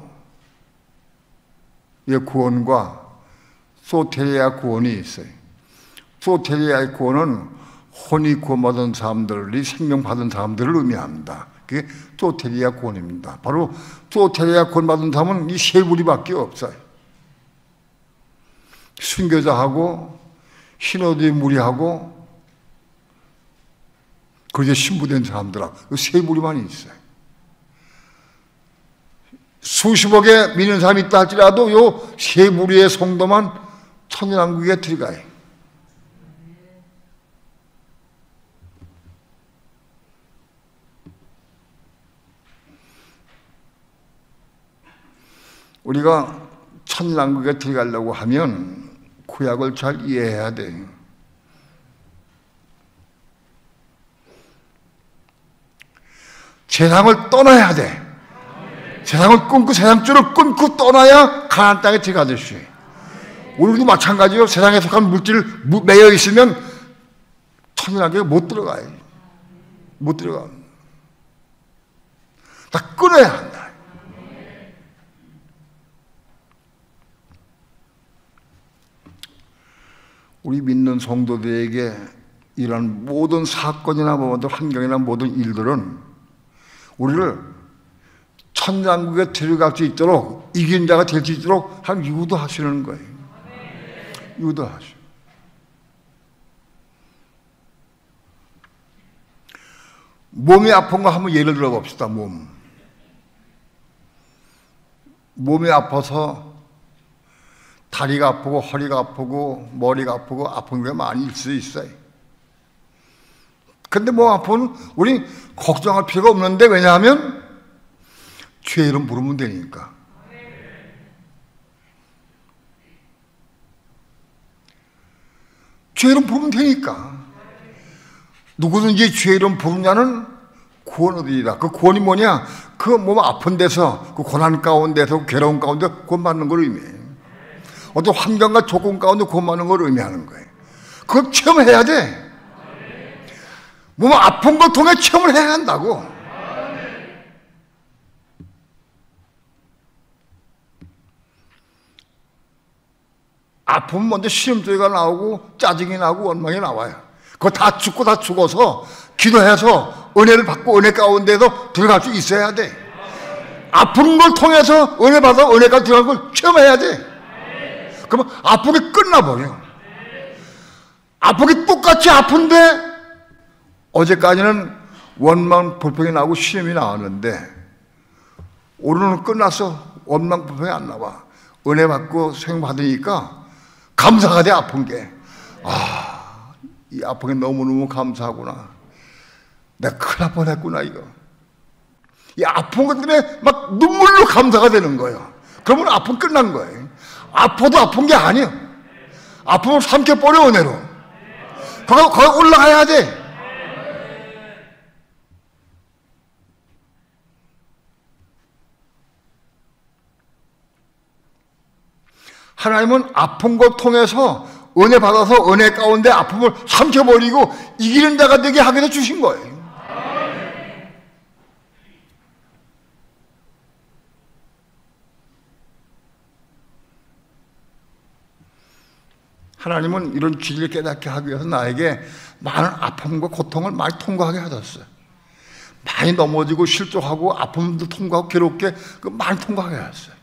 구원과 소테리아 구원이 있어요. 소테리아의 구원은 혼이 구원받은 사람들이 생명받은 사람들을 의미합니다. 그게 소테리아 구원입니다. 바로 소테리아 구원받은 사람은 이 세 무리밖에 없어요. 순교자하고 신호대의 무리하고 그리고 신부된 사람들하고 그 세 무리만 있어요. 수십억에 믿는 사람이 있다 할지라도 요 세 무리의 성도만 천년왕국에 들어가요. 우리가 천년왕국에 들어가려고 하면 구약을 잘 이해해야 돼요. 세상을 떠나야 돼. 세상을 끊고 세상줄을 끊고 떠나야 가나안 땅에 들어가될 수 있어요. 우리도 마찬가지로 세상에 속한 물질을 매여 있으면 천년왕국에 못 들어가요. 못 들어가. 다 끊어야 한다. 우리 믿는 성도들에게 이런 모든 사건이나 모든 환경이나 모든 일들은 우리를 천년왕국에 들어갈 수 있도록 이기는 자가 될 수 있도록 한 유도하시는 거예요. 유도하시오. 몸이 아픈 거 한번 예를 들어 봅시다. 몸이 아파서 다리가 아프고 허리가 아프고 머리가 아프고 아픈 게 많이 있을 수 있어요. 근데 몸 아프면 우리 걱정할 필요가 없는데 왜냐하면 죄 이름 부르면 되니까. 죄 이름 부르면 되니까. 누구든지 죄 이름 부르냐는 구원 얻으리라. 그 구원이 뭐냐? 그 몸 아픈 데서, 그 고난 가운데서, 그 괴로운 가운데 구원받는 걸 의미해요. 어떤 환경과 조건 가운데 구원받는 걸 의미하는 거예요. 그걸 체험해야 돼. 몸 아픈 걸 통해 체험을 해야 한다고. 아프면 먼저 시험소리가 나오고 짜증이 나고 원망이 나와요. 그거 다 죽고 다 죽어서 기도해서 은혜를 받고 은혜 가운데서 들어갈 수 있어야 돼. 아픈 걸 통해서 은혜 받아 은혜가 들어간 걸 체험해야 돼. 그러면 아프게 끝나버려. 아프게 똑같이 아픈데 어제까지는 원망 불평이 나고 시험이 나왔는데 오늘은 끝나서 원망 불평이 안 나와. 은혜 받고 생명 받으니까 감사가 돼. 아픈 게 이 아픈 게 너무너무 감사하구나. 내가 큰일 날 뻔했구나. 이거 이 아픈 것 때문에 막 눈물로 감사가 되는 거예요. 그러면 아픔 끝난 거예요. 아파도 아픈 게 아니에요. 아픔을 삼켜버려. 은혜로 거기 올라가야 돼. 하나님은 아픈 것 통해서 은혜 받아서 은혜 가운데 아픔을 삼켜버리고 이기는 자가 되게 하게 해서 주신 거예요. 하나님은 이런 진리를 깨닫게 하기 위해서 나에게 많은 아픔과 고통을 많이 통과하게 하셨어요. 많이 넘어지고 실족하고 아픔도 통과하고 괴롭게 많이 통과하게 하셨어요.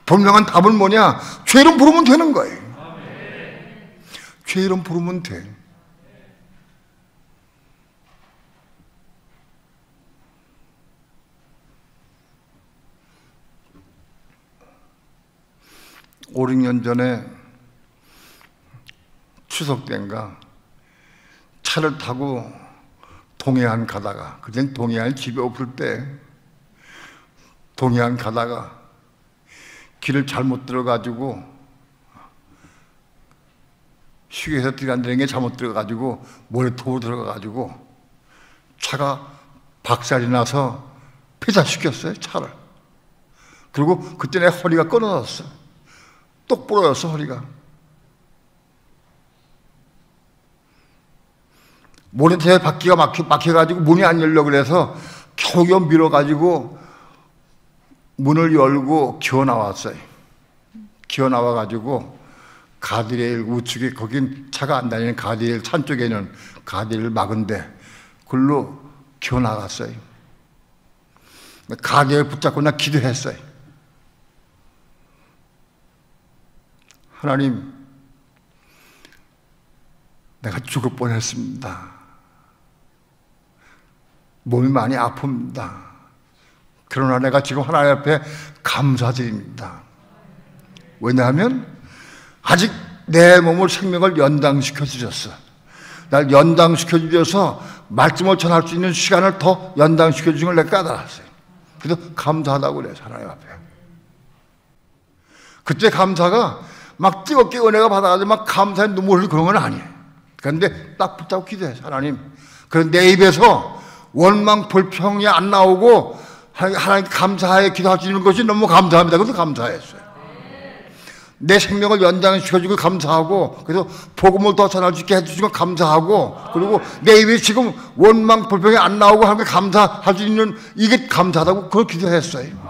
분명한 답은 뭐냐? 죄 이름 부르면 되는 거예요. 죄 이름 부르면 돼. 오, 6년 전에 추석 때인가 차를 타고 동해안 가다가, 그땐 동해안 집이 없을 때 동해안 가다가 길을 잘못 들어가지고 휴게소 들어간다는 게 잘못 들어가지고 모래톱으로 들어가가지고 차가 박살이 나서 폐차시켰어요. 차를. 그리고 그때 내 허리가 끊어졌어. 똑 부러졌어. 허리가. 모래톱에 바퀴가 막혀가지고 문이 안 열려. 그래서 겨우겨우 밀어가지고 문을 열고 기어 나왔어요. 기어 나와가지고 가드레일 우측에, 거긴 차가 안 다니는 가드레일, 산 쪽에는 가드레일 막은데 그걸로 기어 나갔어요. 가드레일 붙잡고 나 기도했어요. 하나님, 내가 죽을 뻔했습니다. 몸이 많이 아픕니다. 그러나 내가 지금 하나님 앞에 감사드립니다. 왜냐하면 아직 내 몸을, 생명을 연장시켜 주셨어. 날 연장시켜 주셔서 말씀을 전할 수 있는 시간을 더 연장시켜 주신 걸 내가 깨달았어요. 그래서 감사하다고 그래요, 하나님 앞에. 그때 감사가 막 뜨겁게 은혜가 받아가지고 막 감사의 눈물 흘리고 그런 건 아니에요. 그런데 딱 붙잡고 기도해요. 하나님, 그런 내 입에서 원망, 불평이 안 나오고 하나님 감사하여 기도할 수 있는 것이 너무 감사합니다. 그래서 감사했어요. 내 생명을 연장시켜주고 감사하고, 그래서 복음을 더 전할 수 있게 해주시고 감사하고, 그리고 내 입에 지금 원망, 불평이 안 나오고 하는 게 감사할 수 있는, 이게 감사하다고 그걸 기도했어요.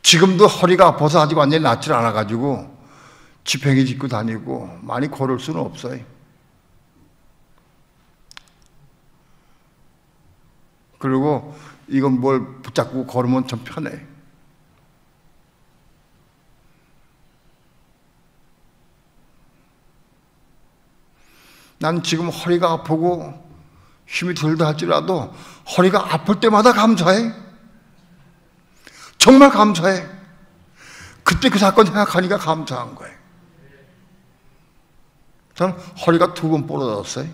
지금도 허리가 아파서 아직 완전히 낫질 않아가지고 지팽이 짚고 다니고 많이 걸을 수는 없어요. 그리고 이건 뭘 붙잡고 걸으면 좀 편해. 난 지금 허리가 아프고 힘이 들다 할지라도 허리가 아플 때마다 감사해. 정말 감사해. 그때 그 사건 생각하니까 감사한 거예요. 저는 허리가 2번 부러졌어요.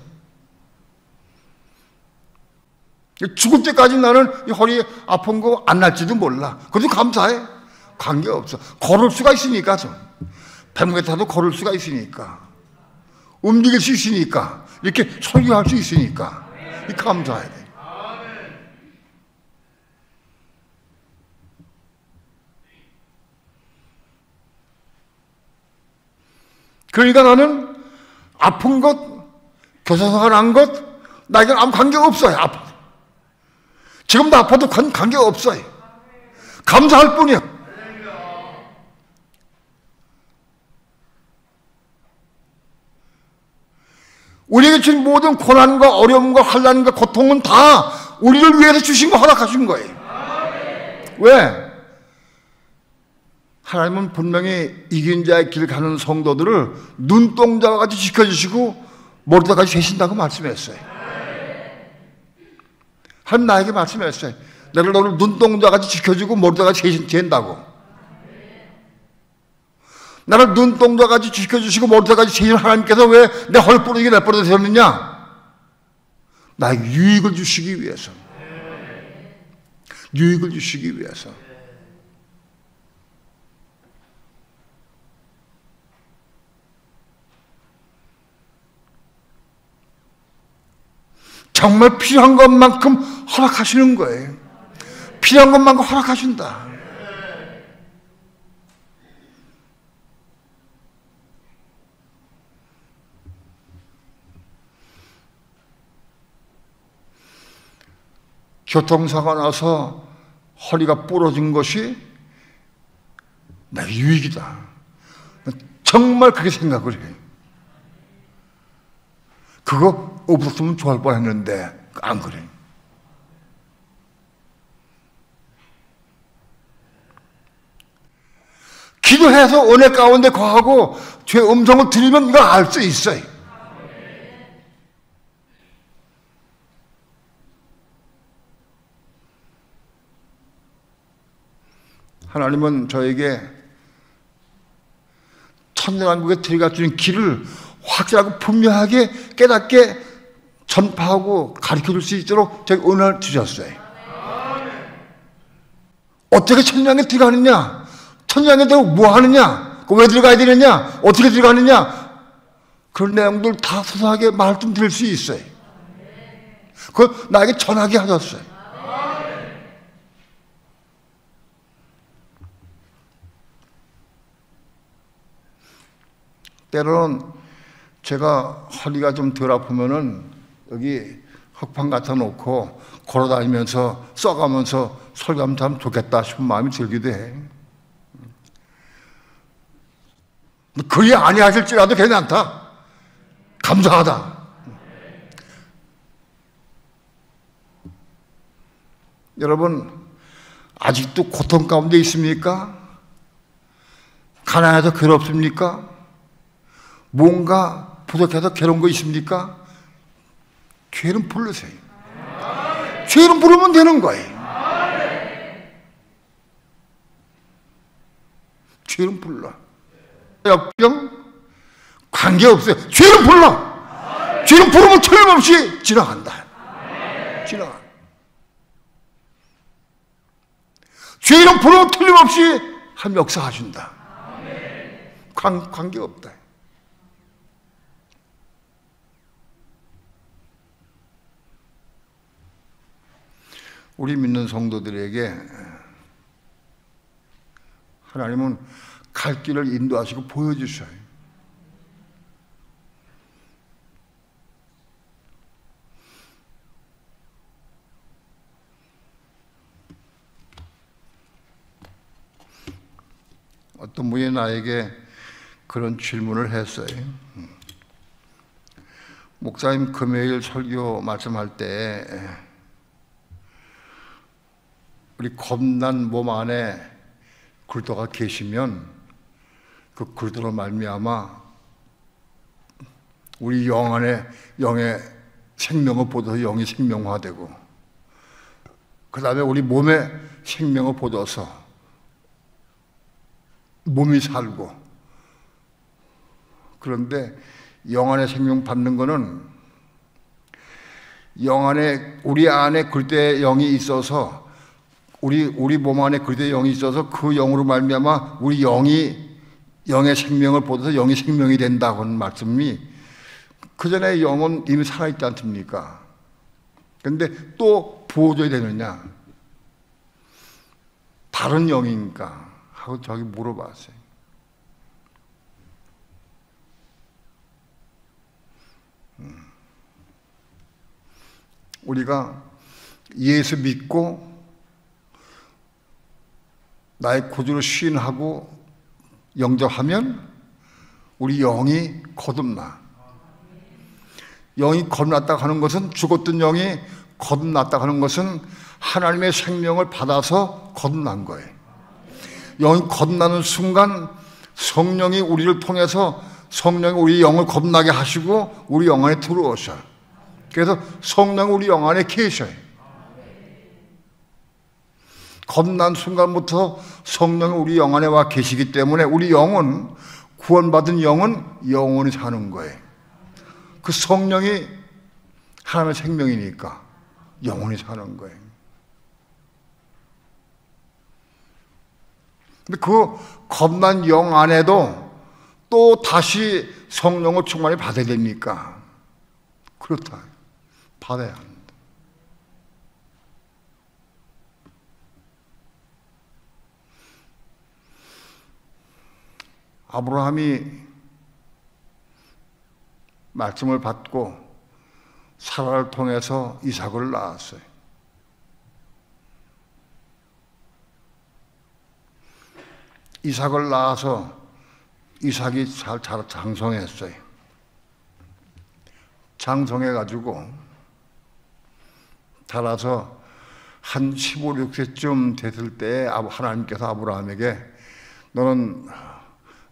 죽을 때까지 나는 이 허리 아픈 거 안 날지도 몰라. 그래도 감사해. 관계없어. 걸을 수가 있으니까. 좀 뱀에 타도 걸을 수가 있으니까. 움직일 수 있으니까. 이렇게 설교할 수 있으니까. 이 감사해야 돼. 그러니까 나는 아픈 것, 교사소가 난 것, 나에게는 아무 관계가 없어요. 지금도 아파도 관계가 없어요. 감사할 뿐이야. 우리에게 주신 모든 고난과 어려움과 환난과 고통은 다 우리를 위해서 주신 거, 허락하신 거예요. 왜? 하나님은 분명히 이긴 자의 길 가는 성도들을 눈동자와 같이 지켜주시고 머리다까지 세신다고 말씀했어요. 하나님 나에게 말씀했어요. 내가 너를 눈동자와 같이 지켜주고 머리다까지 세신다고. 나를 눈동자와 같이 지켜주시고 머리다까지 세신 하나님께서 왜 내 헐뿌리게 내버려 두셨느냐? 나에게 유익을 주시기 위해서. 유익을 주시기 위해서. 정말 필요한 것만큼 허락하시는 거예요. 필요한 것만큼 허락하신다. 교통사고 나서 허리가 부러진 것이 내 유익이다. 정말 그렇게 생각을 해요. 그거 없었으면 좋아할 뻔했는데 안 그래. 기도해서 은혜 가운데 거하고 주의 음성을 들으면 이거 알 수 있어요. 하나님은 저에게 천년왕국에 들어갈 수 있는 길을 확실하고 분명하게 깨닫게 전파하고 가르쳐줄 수 있도록 저에게 은혜를 주셨어요. 어떻게 천년왕국에 들어가느냐? 천년왕국에 들어가고 뭐 하느냐? 왜 들어가야 되느냐? 어떻게 들어가느냐? 그런 내용들 다 소소하게 말씀드릴 수 있어요. 그걸 나에게 전하게 하셨어요. 때로는 제가 허리가 좀 덜 아프면은 여기 흙판 갖다 놓고 걸어다니면서 써가면서 설교하면 좋겠다 싶은 마음이 들기도 해. 그리 아니하실지라도 괜찮다. 감사하다. 여러분, 아직도 고통 가운데 있습니까? 가난해서 괴롭습니까? 뭔가 부족해서 괴로운 거 있습니까? 죄는 부르세요. 죄는 부르면 되는 거예요. 죄는 불러. 역병 관계없어요. 죄는 불러. 죄는 부르면 틀림없이 지나간다. 지나가. 죄는 부르면 틀림없이 한 역사하신다. 관계없다. 우리 믿는 성도들에게 하나님은 갈 길을 인도하시고 보여주셔요. 어떤 분이 나에게 그런 질문을 했어요. 목사님, 금요일 설교 말씀할 때 우리 겁난 몸 안에 그리스도가 계시면 그 그리스도로 말미암아 우리 영 안에 영의 생명을 보도서 영이 생명화되고, 그 다음에 우리 몸에 생명을 보도서 몸이 살고, 그런데 영 안에 생명 받는 거는 영 안에 우리 안에 그리스도의 영이 있어서 우리 몸 안에 그리스도의 영이 있어서 그 영으로 말미암아 우리 영이 영의 생명을 보도서 영이 생명이 된다고는 말씀이, 그 전에 영은 이미 살아있지 않습니까? 그런데 또 부어줘야 되느냐? 다른 영인가? 하고 저기 물어봤어요. 우리가 예수 믿고 나의 구주를 시인하고 영접하면 우리 영이 거듭나. 영이 거듭났다고 하는 것은, 죽었던 영이 거듭났다고 하는 것은 하나님의 생명을 받아서 거듭난 거예요. 영이 거듭나는 순간 성령이 우리를 통해서 성령이 우리 영을 거듭나게 하시고 우리 영 안에 들어오셔요. 그래서 성령이 우리 영 안에 계셔요. 거듭난 순간부터 성령이 우리 영 안에 와 계시기 때문에 우리 영은, 구원받은 영은 영원히 사는 거예요. 그 성령이 하나님의 생명이니까 영원히 사는 거예요. 근데 그 겁난 영 안에도 또 다시 성령을 충만히 받아야 됩니까? 그렇다. 받아야 합니다. 아브라함이 말씀을 받고 사라를 통해서 이삭을 낳았어요. 이삭을 낳아서 이삭이 잘 장성했어요. 장성해가지고 자라서 한 15, 16세쯤 됐을 때 하나님께서 아브라함에게 너는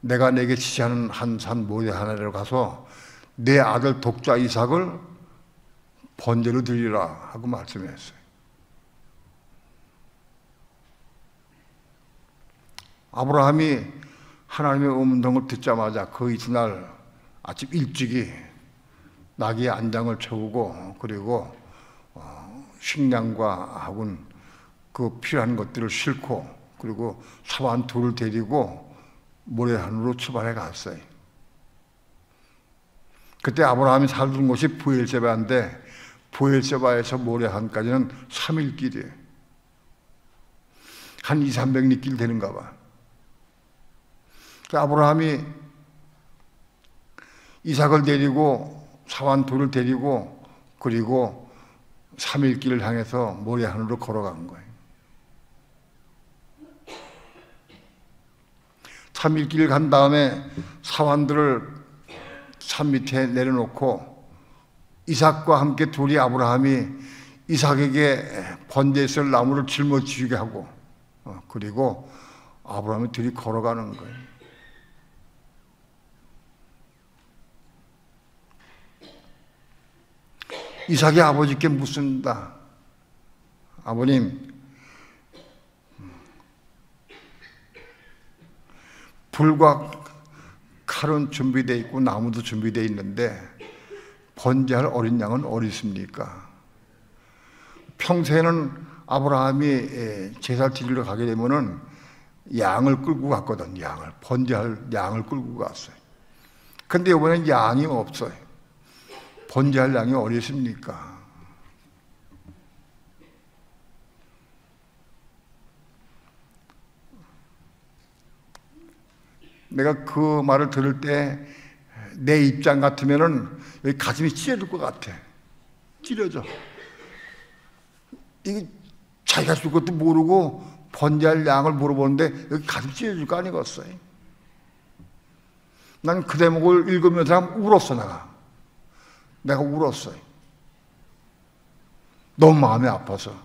내가 내게 지시하는 한 산 모래 하나로 가서 내 아들 독자 이삭을 번제로 드리라 하고 말씀했어요. 아브라함이 하나님의 음성을 듣자마자 그 이튿날 아침 일찍이 나귀의 안장을 채우고, 그리고 식량과 하군 그 필요한 것들을 싣고, 그리고 사환 둘을 데리고 모래산으로 출발해 갔어요. 그때 아브라함이 살던 곳이 부엘세바인데 부엘세바에서 모래산까지는 3일 길이에요. 한 200~300리 길 되는가 봐. 아브라함이 이삭을 데리고 사환 둘을 데리고, 그리고 3일길을 향해서 모래하늘로 걸어간 거예요. 3일길 간 다음에 사환들을 산 밑에 내려놓고 이삭과 함께 둘이 아브라함이 이삭에게 번제에 있을 나무를 짊어지게 하고 그리고 아브라함이 둘이 걸어가는 거예요. 이삭이 아버지께 묻습니다. 아버님, 불과 칼은 준비되어 있고 나무도 준비되어 있는데 번제할 어린 양은 어디 있습니까? 평소에는 아브라함이 제사를 드리러 가게 되면은 양을 끌고 갔거든. 번제할 양을 끌고 갔어요. 근데 이번엔 양이 없어요. 번제할 양이 어디 있습니까? 내가 그 말을 들을 때 내 입장 같으면은 여기 가슴이 찢어질 것 같아. 찢어져. 이게 자기가 줄 것도 모르고 번제할 양을 물어보는데 여기 가슴 찢어질 거 아니겠어요? 난 그 대목을 읽으면서 울었어. 내가 울었어요. 너무 마음이 아파서.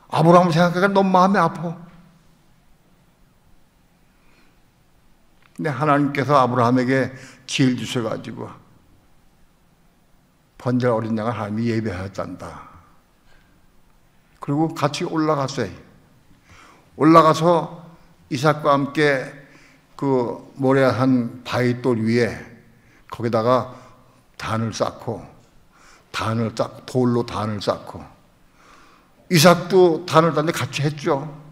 아브라함을 생각하니까 너무 마음이 아파. 근데 하나님께서 아브라함에게 지혜를 주셔가지고 번제할 어린 양을 하나님이 예배하였단다. 그리고 같이 올라갔어요. 올라가서 이삭과 함께 그 모래한 바위돌 위에 거기다가 단을 쌓고 돌로 단을 쌓고 이삭도 단을 쌓는데 같이 했죠.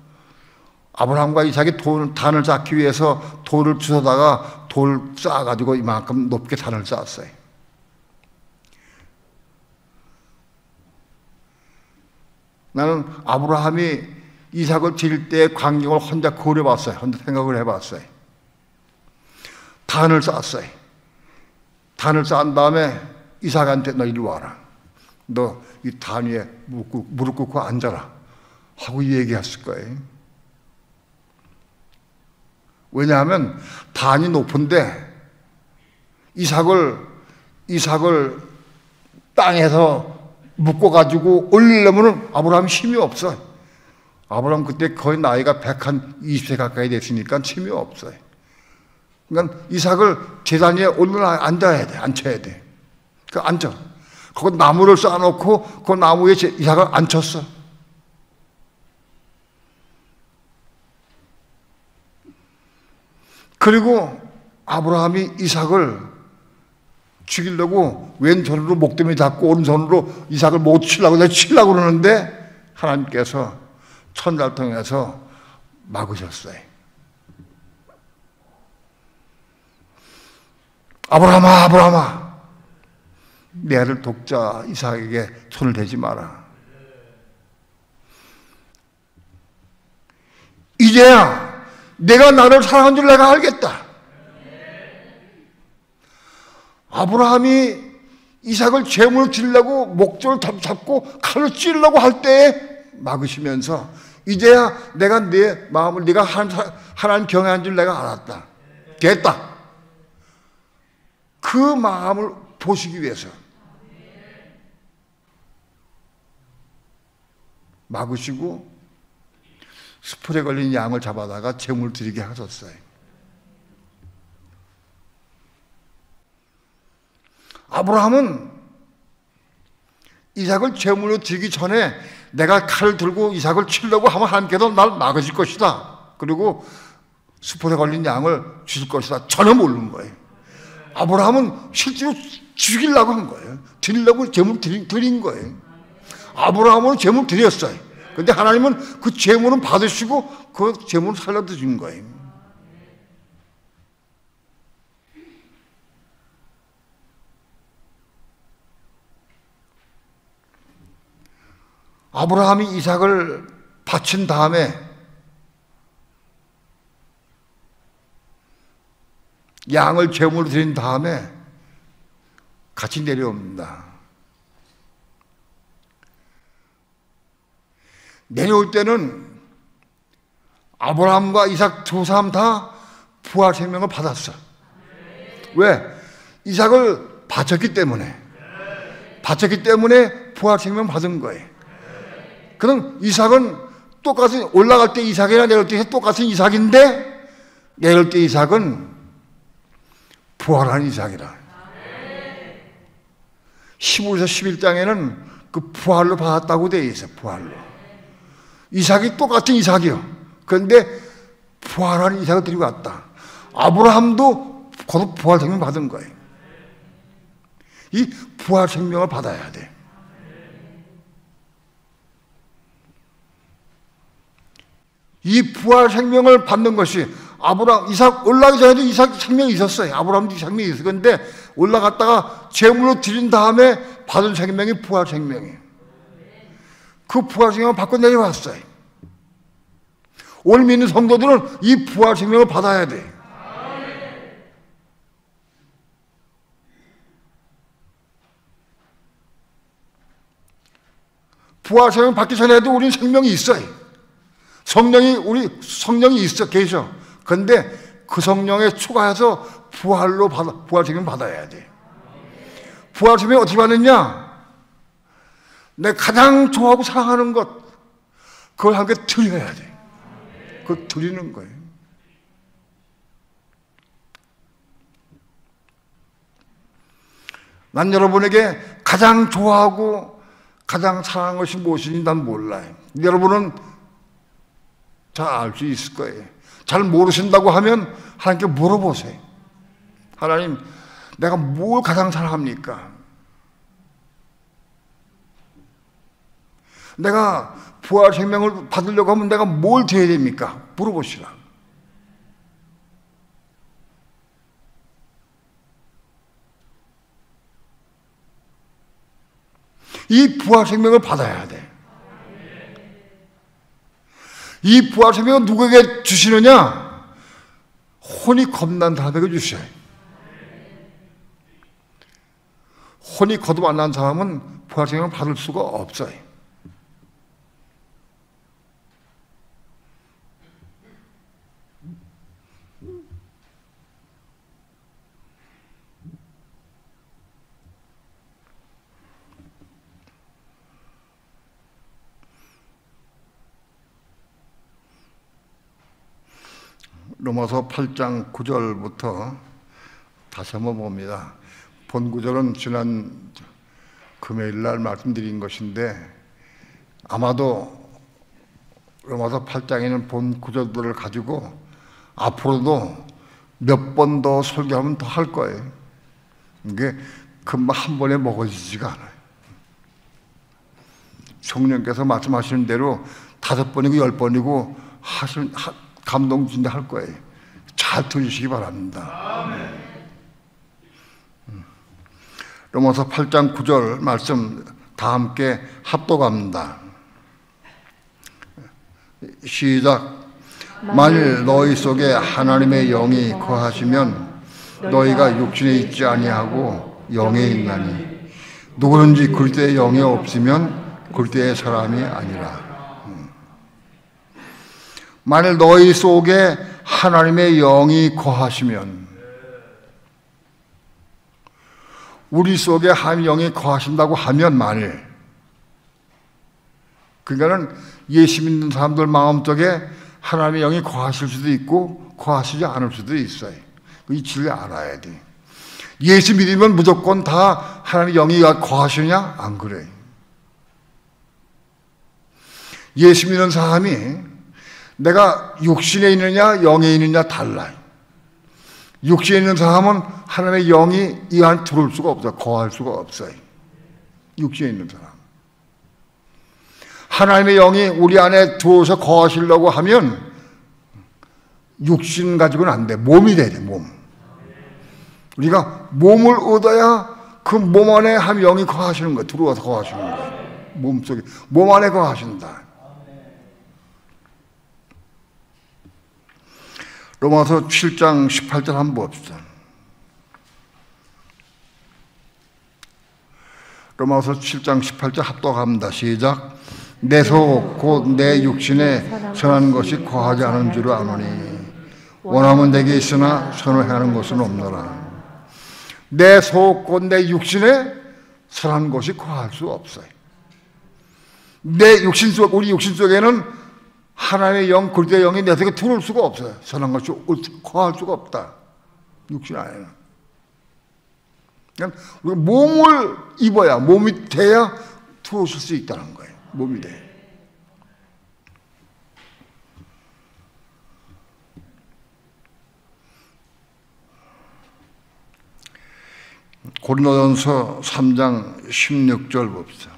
아브라함과 이삭이 단을 쌓기 위해서 돌을 주워다가 돌 쌓아가지고 이만큼 높게 단을 쌓았어요. 나는 아브라함이 이삭을 드릴 때의 광경을 혼자 그려봤어요. 혼자 생각을 해봤어요. 단을 쌓았어요. 단을 쌓은 다음에 이삭한테 너 이리 와라. 너 이 단 위에 무릎 꿇고 앉아라. 하고 얘기했을 거예요. 왜냐하면 단이 높은데 이삭을 땅에서 묶어가지고 올리려면 아브라함 힘이 없어요. 아브라함 그때 거의 나이가 120세 가까이 됐으니까 힘이 없어요. 그러니까 이삭을 제단 위에 앉혀야 돼. 그 앉아. 거기 나무를 쌓아놓고 그 나무에 이삭을 앉혔어. 그리고 아브라함이 이삭을 죽이려고 왼손으로 목덜미 잡고 오른손으로 이삭을 못 치려고 그러는데 하나님께서 천사를 통해서 막으셨어요. 아브라함아, 내 아들 독자 이삭에게 손을 대지 마라. 이제야 내가 나를 사랑한 줄 내가 알겠다. 아브라함이 이삭을 제물로 드리려고 목줄을 잡고 칼을 찌르려고 할 때에 막으시면서 이제야 내가 내 마음을 네가 하나님 경외한 줄 내가 알았다. 됐다. 그 마음을 보시기 위해서 막으시고 수풀에 걸린 양을 잡아다가 제물 드리게 하셨어요. 아브라함은 이삭을 제물로 드리기 전에 내가 칼을 들고 이삭을 치려고 하면 하나님께서 날 막으실 것이다. 그리고 수풀에 걸린 양을 주실 것이다. 전혀 모르는 거예요. 아브라함은 실제로 죽이려고 한 거예요. 드리려고 제물 드린 거예요. 아브라함은 제물 드렸어요. 그런데 하나님은 그 제물은 받으시고 그 제물을 살려주신 거예요. 아브라함이 이삭을 바친 다음에 양을 제물로 드린 다음에 같이 내려옵니다. 내려올 때는 아브라함과 이삭 두 사람 다 부활 생명을 받았어. 왜? 이삭을 바쳤기 때문에. 바쳤기 때문에 부활 생명 받은 거예요. 그럼 이삭은 똑같은, 올라갈 때 이삭이나 내려올 때 똑같은 이삭인데, 내려올 때 이삭은 부활한 이삭이라. 15에서 11장에는 그 부활로 받았다고 되어 있어요. 부활로. 이삭이 똑같은 이삭이요. 그런데 부활한 이삭을 데리고 왔다. 아브라함도 곧 부활 생명 받은 거예요. 이 부활 생명을 받아야 돼. 이 부활 생명을 받는 것이 아브라함, 이삭 올라가기 전에도 이삭 생명이 있었어요. 아브라함도 생명이 있었어요. 그런데 올라갔다가 제물로 드린 다음에 받은 생명이 부활 생명이에요. 그 부활 생명을 받고 내려왔어요. 오늘 믿는 성도들은 이 부활 생명을 받아야 돼. 부활 생명 받기 전에도 우리는 생명이 있어요. 성령이 있어, 계셔. 그런데 그 성령에 추가해서 부활 생명 받아야 돼. 부활 생명 어떻게 받느냐? 내가 가장 좋아하고 사랑하는 것, 그걸 함께 드려야 돼. 그걸 드리는 거예요. 난 여러분에게 가장 좋아하고 가장 사랑하는 것이 무엇인지 난 몰라요. 여러분은 잘 알 수 있을 거예요. 잘 모르신다고 하면 하나님께 물어보세요. 하나님, 내가 뭘 가장 사랑합니까? 내가 부활 생명을 받으려고 하면 내가 뭘 드려야 됩니까? 물어보시라. 이 부활 생명을 받아야 돼. 이 부활 생명을 누구에게 주시느냐? 혼이 겁난 사람에게 주셔요. 혼이 거듭 안 난 사람은 부활 생명을 받을 수가 없어요. 로마서 8장 9절부터 다시 한번 봅니다. 본 구절은 지난 금요일 날 말씀드린 것인데 아마도 로마서 8장에 있는 본 구절들을 가지고 앞으로도 몇 번 더 설교하면 더 할 거예요. 이게 금방 한 번에 먹어지지가 않아요. 성령께서 말씀하시는 대로 5번이고 10번이고 감동 주신다 할 거예요. 잘 들으시기 바랍니다. 로마서 8장 9절 말씀 다 함께 합독합니다. 시작. 만일 너희 속에 하나님의 영이 거하시면 너희가 육신에 있지 아니하고 영에 있나니 누구든지 그리스도의 영이 없으면 그리스도의 사람이 아니라. 만일 너희 속에 하나님의 영이 거하시면, 우리 속에 하나님의 영이 거하신다고 하면 만일, 그러니까는 예수 믿는 사람들 마음속에 하나님의 영이 거하실 수도 있고 거하시지 않을 수도 있어요. 이 진리 알아야 돼. 예수 믿으면 무조건 다 하나님의 영이 거하시느냐? 안 그래. 예수 믿는 사람이 내가 육신에 있느냐 영에 있느냐 달라요. 육신에 있는 사람은 하나님의 영이 이 안에 들어올 수가 없어요. 거할 수가 없어요. 육신에 있는 사람. 하나님의 영이 우리 안에 들어오셔서 거하시려고 하면 육신 가지고는 안 돼. 몸이 돼야 돼. 몸. 우리가 몸을 얻어야 그 몸 안에 하나님의 영이 거하시는 거예요. 들어와서 거하시는 거예요. 몸속에. 몸 안에 거하신다. 로마서 7장 18절 한번 봅시다. 로마서 7장 18절 합독합니다. 시작. 내 속 곧 내 육신에 선한 것이 거하지 않은 줄 아노니 원함은 내게 있으나 선을 행하는 것은 없노라. 내 속 곧 내 육신에 선한 것이 거할 수 없어요. 내 육신 속, 우리 육신 속에는 하나님의 영, 그리스도의 영이 내 속에 들어올 수가 없어요. 선한 것이 거할 수가 없다. 육신 안에는. 그러니까 우리가 몸을 입어야, 몸이 돼야 들어오실 수 있다는 거예요. 몸이 돼. 고린도전서 3장 16절 봅시다.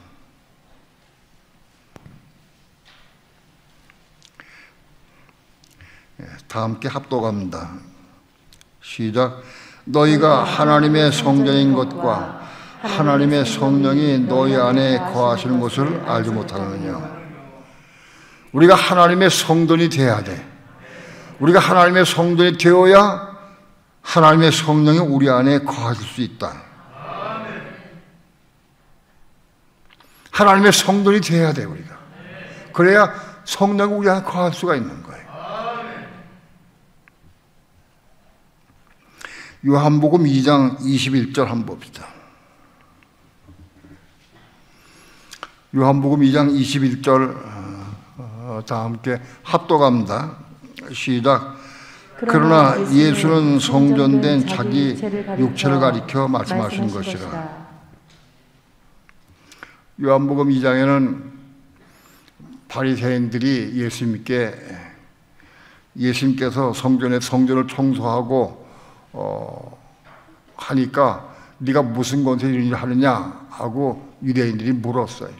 다 함께 합독합니다. 시작. 너희가 하나님의 성전인 것과 하나님의 성령이 너희 안에 거하시는 것을 알지 못하느냐. 우리가 하나님의 성전이 되어야 돼. 우리가 하나님의 성전이 되어야 하나님의 성령이 우리 안에 거하실 수 있다. 하나님의 성전이 되어야 돼, 우리가. 그래야 성령이 우리 안에 거할 수가 있는 거예요. 요한복음 2장 21절 한번 봅시다. 요한복음 2장 21절 다 함께 합독합니다. 시작. 그러나 예수는 성전된 자기 육체를 가리켜 말씀하신 것이라. 요한복음 2장에는 바리새인들이 예수님께서 성전을 청소하고 하니까 네가 무슨 권세로 이런 일을 하느냐 하고 유대인들이 물었어요.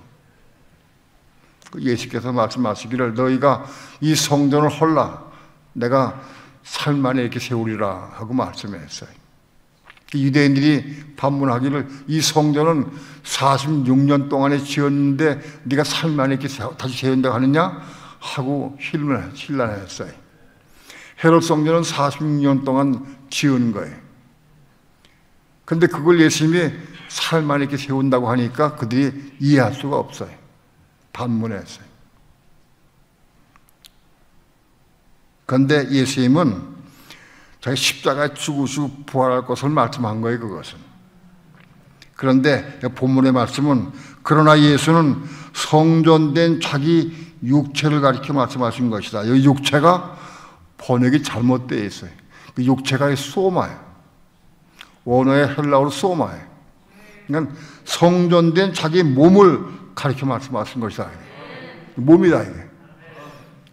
예수께서 말씀하시기를 너희가 이 성전을 헐라 내가 살 만에 이렇게 세우리라 하고 말씀했어요. 유대인들이 반문하기를 이 성전은 46년 동안에 지었는데 네가 살 만에 이렇게 다시 세운다고 하느냐 하고 신란했어요. 헤롯 성전은 46년 동안 지은 거예요. 근데 그걸 예수님이 살 만에 이렇게 세운다고 하니까 그들이 이해할 수가 없어요. 반문했어요. 그런데 예수님은 자기 십자가에 죽으시고 부활할 것을 말씀한 거예요, 그것은. 그런데 본문의 말씀은 그러나 예수는 성전된 자기 육체를 가리켜 말씀하신 것이다. 이 육체가 번역이 잘못되어 있어요. 그 육체가 소마예요. 원어의 헬라어로 소마예요. 그러니까 성전된 자기 몸을 가리켜 말씀하신 것이다. 몸이다, 이게.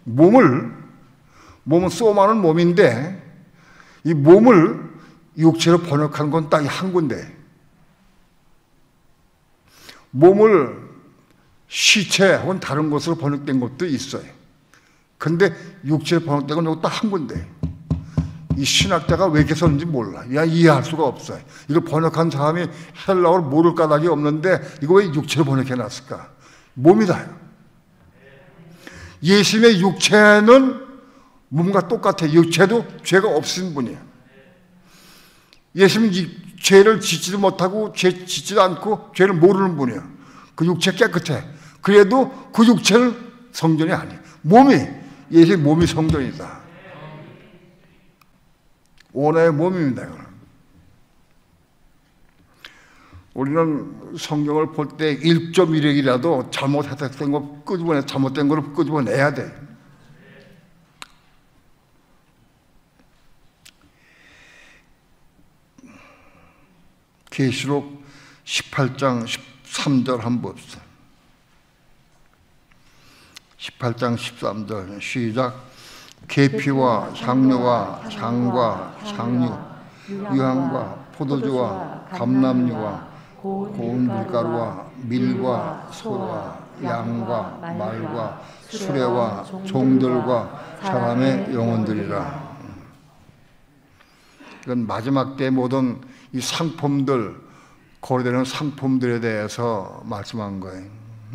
몸은 소마는 몸인데 이 몸을 육체로 번역한 건 딱 한 군데. 몸을 시체 혹은 다른 것으로 번역된 것도 있어요. 근데 육체로 번역된 건 딱 한 군데. 이 신학자가 왜 이렇게 썼는지 몰라. 이해할 수가 없어요. 이걸 번역한 사람이 헬라어를 모를 까닭이 없는데 이거 왜 육체로 번역해 놨을까? 몸이다. 예수님의 육체는 몸과 똑같아요. 육체도 죄가 없으신 분이에요. 예수님은 죄를 짓지도 못하고 죄 짓지도 않고 죄를 모르는 분이에요. 그 육체 깨끗해. 그래도 그 육체는 성전이 아니에요. 예수의 몸이 성전이다. 원어의 몸입니다. 우리는 성경을 볼 때 1.1핵이라도 잘못된 거 잘못된 걸 끄집어내야 돼. 계시록 18장 13절 한번 봅시다. 18장 13절 시작. 계피와 향료와 향과 향유, 유향과 포도주와 감람유와 고운 밀가루와 밀과 소와 양과 말과 수레와 종들과 사람의 영혼들이라. 이건 마지막 때 모든 이 상품들, 거래되는 상품들에 대해서 말씀한 거예요.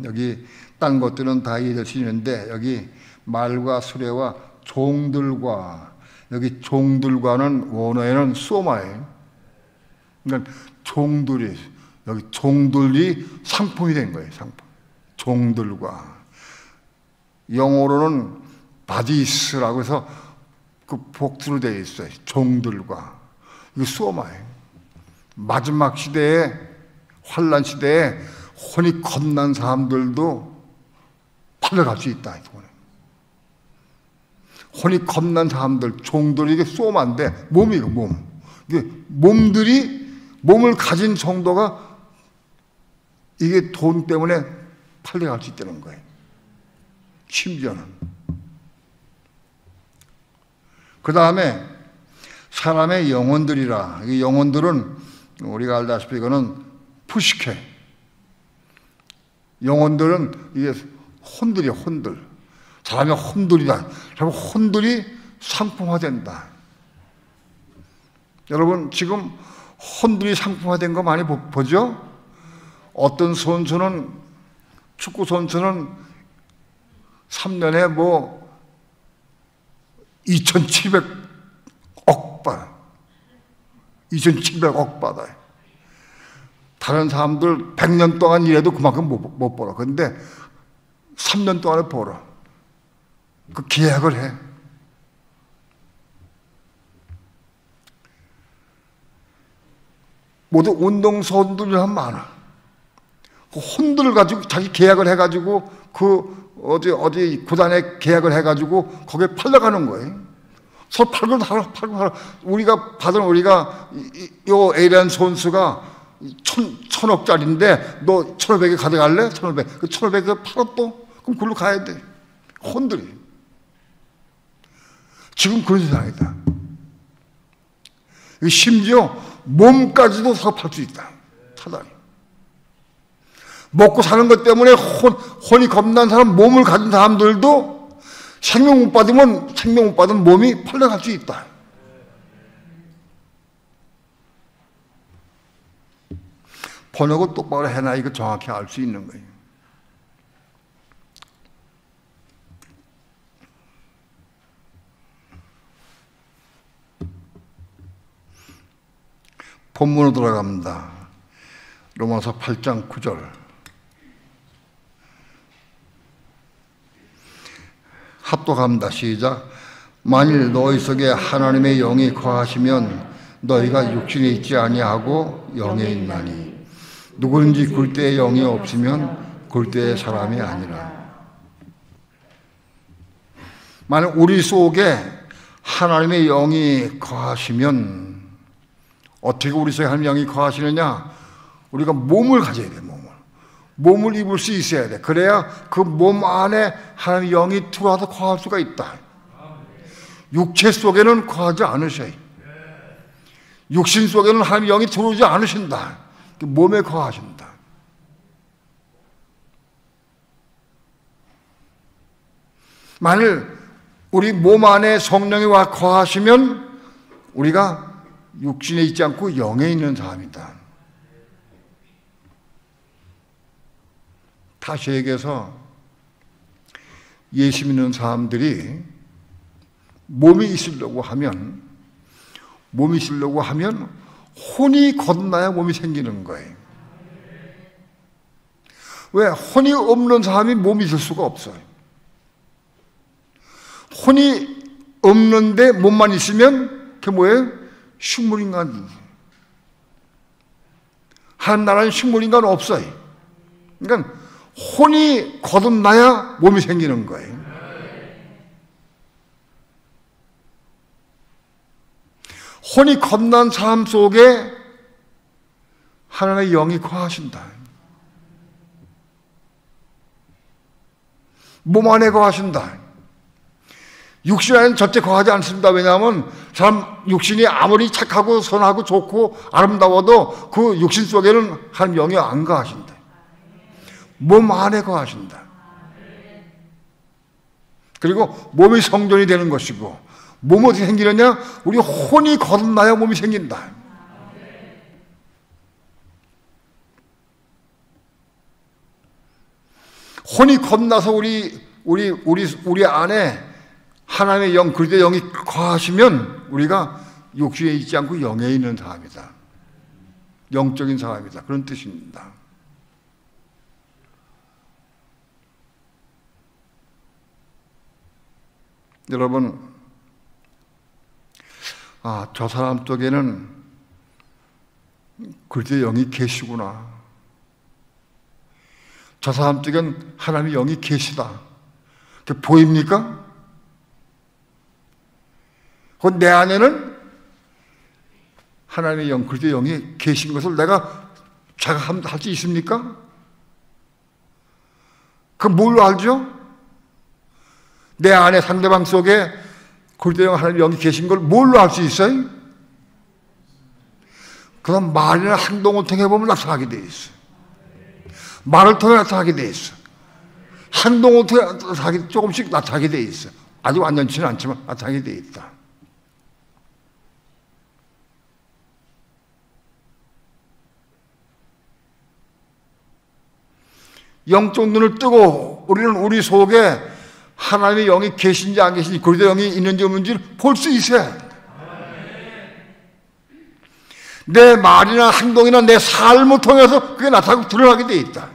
여기 딴 것들은 다 이해될 수 있는데 여기 말과 수레와 종들과, 여기 종들과는 원어에는 소마예요. 그러니까 여기 종들이 상품이 된 거예요, 상품. 종들과. 영어로는 바디스라고 해서 그 복수로 되어 있어요. 종들과. 이거 수어마예요. 마지막 시대에, 환란 시대에 혼이 겁난 사람들도 팔려갈 수 있다. 혼이 겁난 사람들, 종들이 이게 수어마인데 몸이에요, 몸. 이게 몸을 가진 정도가 이게 돈 때문에 팔려갈 수 있다는 거예요. 심지어는. 그 다음에 사람의 영혼들이라. 이 영혼들은 우리가 알다시피 이거는 푸시케. 영혼들은 이게 혼들이야, 혼들. 사람의 혼들이다. 사람의 혼들이 상품화된다. 여러분, 지금 혼들이 상품화된 거 많이 보죠? 어떤 선수는, 축구 선수는 3년에 2,700억 받아요. 2,700억 받아요. 다른 사람들 100년 동안 일해도 그만큼 못 벌어. 그런데 3년 동안에 벌어. 그 계약을 해. 모두 운동선수들이 많아. 그 혼들을 가지고 자기 계약을 해가지고 그 어디 구단에 계약을 해가지고 거기에 팔려가는 거예요. 서로 팔고 우리가 요 A라는 선수가 1,000억짜리인데 너 1,500에 가져갈래? 1,500. 그 1,500을 팔아 또? 그럼 그걸로 가야 돼. 혼들이. 지금 그런 세상이다. 심지어 몸까지도 사서 팔 수 있다. 사단이. 먹고 사는 것 때문에 혼이 겁난 사람, 몸을 가진 사람들도 생명 못 받은 몸이 팔려갈 수 있다. 번역을 똑바로 해놔 이거 정확히 알 수 있는 거예요. 본문으로 돌아갑니다. 로마서 8장 9절. 합독합니다. 시작. 만일 너희 속에 하나님의 영이 거하시면 너희가 육신에 있지 아니하고 영에 있나니 누구든지 굴대의 영이 없으면 굴대의 사람이 아니라. 만약 우리 속에 하나님의 영이 거하시면 어떻게 우리 속에 하나님의 영이 거하시느냐? 우리가 몸을 가져야 돼. 몸을 입을 수 있어야 돼. 그래야 그 몸 안에 하나님의 영이 들어와서 거할 수가 있다. 육체 속에는 거하지 않으셔요. 육신 속에는 하나님의 영이 들어오지 않으신다. 몸에 거하신다. 만일 우리 몸 안에 성령이 와 거하시면 우리가 육신에 있지 않고 영에 있는 사람이다. 다시 얘기해서 예수 믿는 사람들이 몸이 있으려고 하면 혼이 거듭나야 몸이 생기는 거예요. 왜? 혼이 없는 사람이 몸이 있을 수가 없어요. 혼이 없는데 몸만 있으면 그게 뭐예요? 식물인간. 한 나라는 식물인간 없어요. 그러니까 혼이 거듭나야 몸이 생기는 거예요. 혼이 겁난 사람 속에 하나님의 영이 거하신다. 몸 안에 거하신다. 육신 안에는 절대 거하지 않습니다. 왜냐하면 사람 육신이 아무리 착하고 선하고 좋고 아름다워도 그 육신 속에는 하나님 영이 안 거하신다. 몸 안에 거하신다. 그리고 몸이 성전이 되는 것이고, 몸이 어떻게 생기느냐? 우리 혼이 거듭나야 몸이 생긴다. 혼이 겁나서 우리 안에 하나님의 영, 그리스도의 영이 거하시면 우리가 육신에 있지 않고 영에 있는 사람이다. 영적인 사람이다. 그런 뜻입니다. 여러분, 저 사람 쪽에는 그리스도의 영이 계시구나. 저 사람 쪽엔 하나님의 영이 계시다. 그게 보입니까? 내 안에는 하나님의 영, 그리스도의 영이 계신 것을 내가 자각할 수 있습니까? 그 뭘로 알죠? 내 안에 상대방 속에 그리스도의 영, 하나님의 영이 계신 걸 뭘로 알 수 있어요? 그럼 말이나 행동을 통해 보면 나타나게 돼 있어. 말을 통해 나타나게 돼 있어. 행동을 통해 조금씩 나타나게 돼 있어. 아주 완전치는 않지만 나타나게 돼 있다. 영적 눈을 뜨고 우리는 우리 속에 하나님의 영이 계신지 안 계신지, 그리스도의 영이 있는지 없는지를 볼 수 있어야 돼. 내 말이나 행동이나 내 삶을 통해서 그게 나타나고 드러나게 돼 있다.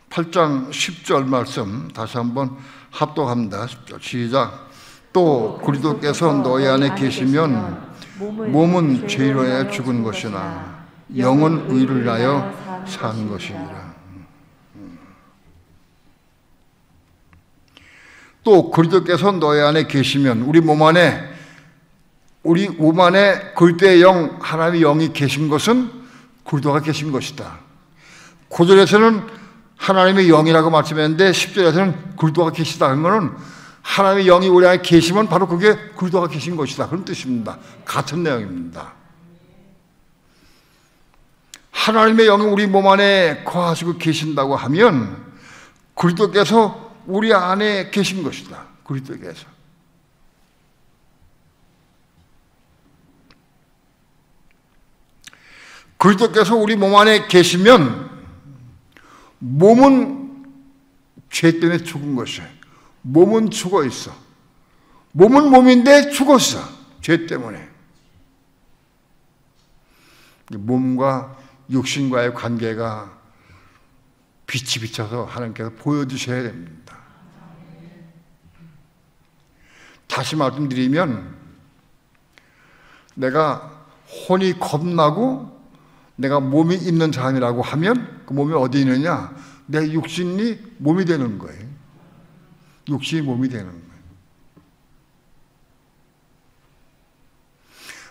(8장) 10절 말씀 다시 한번 합독합니다. 10절 시작. 또 그리스도께서 너희 안에 계시면 몸은 죄로 인하여 죽은 것이나 영은 의를 인하여 산 것이니라. 또 그리스도께서 너희 안에 계시면 우리 몸 안에 그리스도의 영, 하나님의 영이 계신 것은 그리스도가 계신 것이다. 9절에서는 하나님의 영이라고 말씀했는데 10절에서는 그리스도가 계시다는 것은 하나님의 영이 우리 안에 계시면 바로 그게 그리스도가 계신 것이다. 그런 뜻입니다. 같은 내용입니다. 하나님의 영이 우리 몸 안에 거하시고 계신다고 하면 그리스도께서 우리 안에 계신 것이다. 그리스도께서. 그리스도께서 우리 몸 안에 계시면 몸은 죄 때문에 죽은 것이에요. 몸은 죽어 있어. 몸은 몸인데 죽었어. 죄 때문에. 몸과 육신과의 관계가 빛이 비쳐서 하나님께서 보여주셔야 됩니다. 다시 말씀드리면 내가 혼이 겁나고 내가 몸이 있는 사람이라고 하면 그 몸이 어디 있느냐? 내 육신이 몸이 되는 거예요. 육신이 몸이 되는 거예요.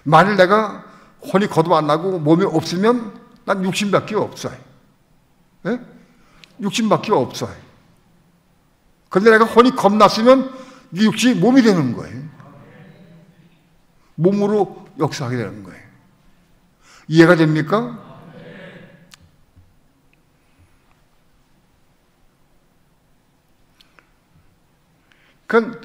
만일 내가 혼이 거듭 안 나고 몸이 없으면 난 육신밖에 없어요. 네? 육신밖에 없어요. 그런데 내가 혼이 겁났으면 이 육신이 몸이 되는 거예요. 몸으로 역사하게 되는 거예요. 이해가 됩니까? 그러니까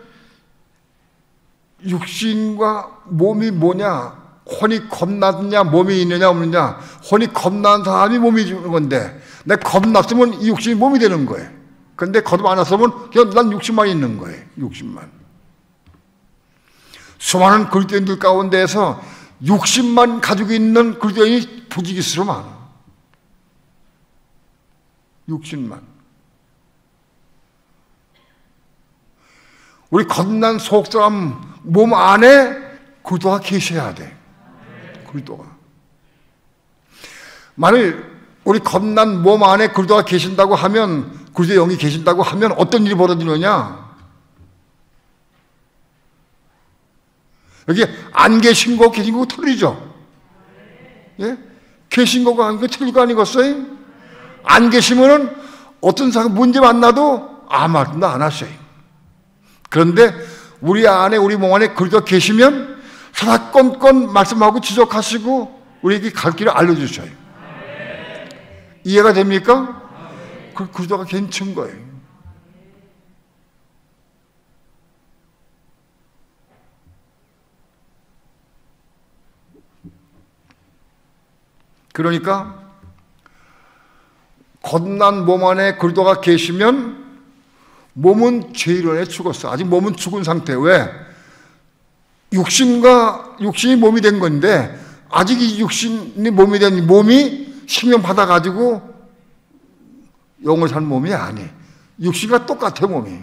육신과 몸이 뭐냐? 혼이 겁났냐? 몸이 있느냐 없느냐? 혼이 겁난 사람이 몸이 되는 건데 내가 겁났으면 이 육신이 몸이 되는 거예요. 그런데 거듭 안 왔으면 그냥 난 육신만 있는 거예요. 육신만. 수많은 그리스도인들 가운데에서 육신만 가지고 있는 그리스도인이 부지기수로 많아. 육신만. 우리 겁난 속사람 몸 안에 그리스도가 계셔야 돼. 그리스도가. 만일 우리 겁난 몸 안에 그리스도가 계신다고 하면, 그리스도의 영이 계신다고 하면 어떤 일이 벌어지느냐? 여기 안 계신 거 계신 거 틀리죠? 예? 계신 거가 아니고 틀린 거 아니겠어요? 안 계시면은 어떤 사람 문제 만나도 아무 말도 안 하셔요. 그런데 우리 안에, 우리 몸 안에 그리스도가 계시면 사사건건 말씀하고 지적하시고 우리에게 갈 길을 알려주셔요. 이해가 됩니까? 그 그리스도가 괜찮은 거예요. 그러니까 겁난 몸 안에 그리스도가 계시면 몸은 죄로 인해 죽었어. 아직 몸은 죽은 상태. 왜? 육신이 몸이 된 건데 아직 이 육신이 몸이 된 몸이 생명 받아가지고 영을 산 몸이 아니에요. 육신과 똑같아 몸이.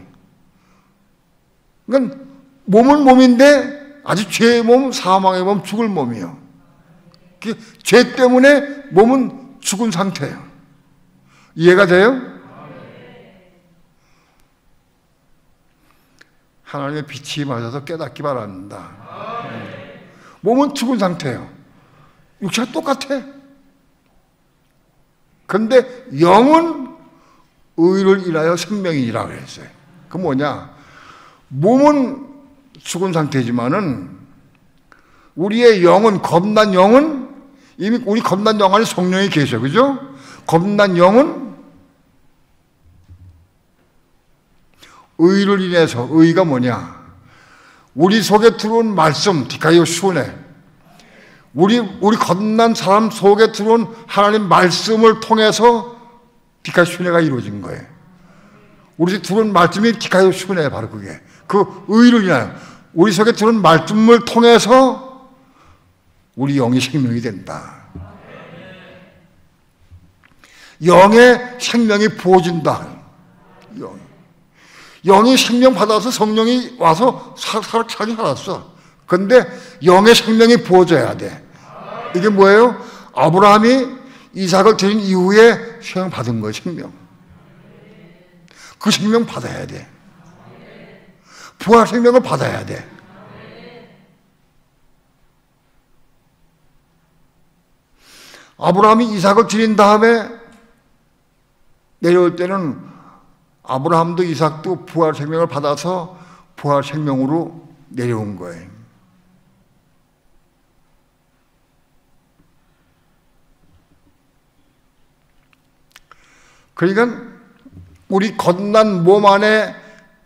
그러니까 몸은 몸인데 아직 죄의 몸, 사망의 몸, 죽을 몸이에요. 죄 때문에 몸은 죽은 상태예요. 이해가 돼요? 하나님의 빛이 맞아서 깨닫기 바랍니다. 몸은 죽은 상태예요. 육체가 똑같아. 그런데 영은 의를 인하여 생명이라 그랬어요. 그 뭐냐? 몸은 죽은 상태지만은 우리의 영은, 겁난 영은 이미 우리 겁난 영 안에 성령이 계셔. 그죠? 겁난 영은 의를 인해서, 의가 뭐냐? 우리 속에 들어온 말씀, 디카이오 슈네. 우리 겁난 사람 속에 들어온 하나님 말씀을 통해서 디카이오 슈네가 이루어진 거예요. 우리 속에 들어온 말씀이 디카이오 슈네, 바로 그게. 그 의를 인하여. 우리 속에 들어온 말씀을 통해서 우리 영이 생명이 된다. 영의 생명이 부어진다. 영이 생명 받아서 성령이 와서 살기 살았어. 그런데 영의 생명이 부어져야 돼. 이게 뭐예요? 아브라함이 이삭을 드린 이후에 생명 받은 거예요. 생명. 그 생명 받아야 돼. 부활 생명을 받아야 돼. 아브라함이 이삭을 드린 다음에 내려올 때는 아브라함도 이삭도 부활 생명을 받아서 부활 생명으로 내려온 거예요. 그러니까 우리 겁난 몸 안에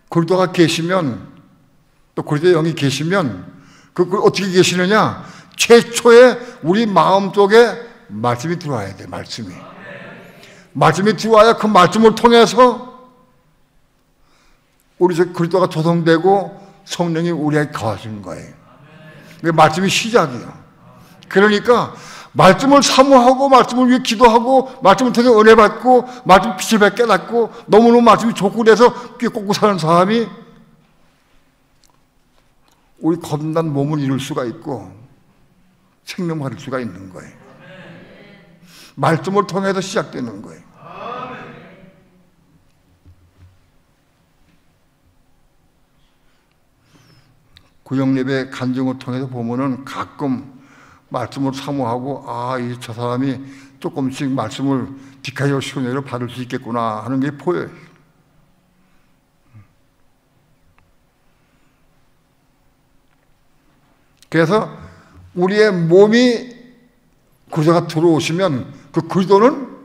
그리스도가 계시면, 또 그리스도의 영이 계시면 그 어떻게 계시느냐? 최초에 우리 마음속에 말씀이 들어와야 돼. 말씀이 들어와야 그 말씀을 통해서 우리 그리스도가 조성되고 성령이 우리에게 거하시는 거예요. 그 말씀이 시작이에요. 그러니까 말씀을 사모하고 말씀을 위해 기도하고 말씀을 통해 은혜 받고 말씀 빛을 받게 깨닫고 너무너무 말씀이 좋고 그래서 귀 꽂고 사는 사람이 우리 겁난 몸을 이룰 수가 있고 생명 받을 수가 있는 거예요. 말씀을 통해서 시작되는 거예요. 구역예배 간증을 통해서 보면은 가끔 말씀을 사모하고 저 사람이 조금씩 말씀을 디카이오 슈네를 받을 수 있겠구나 하는 게 보여요. 그래서 우리의 몸이 그리스도가 들어오시면 그 그리스도는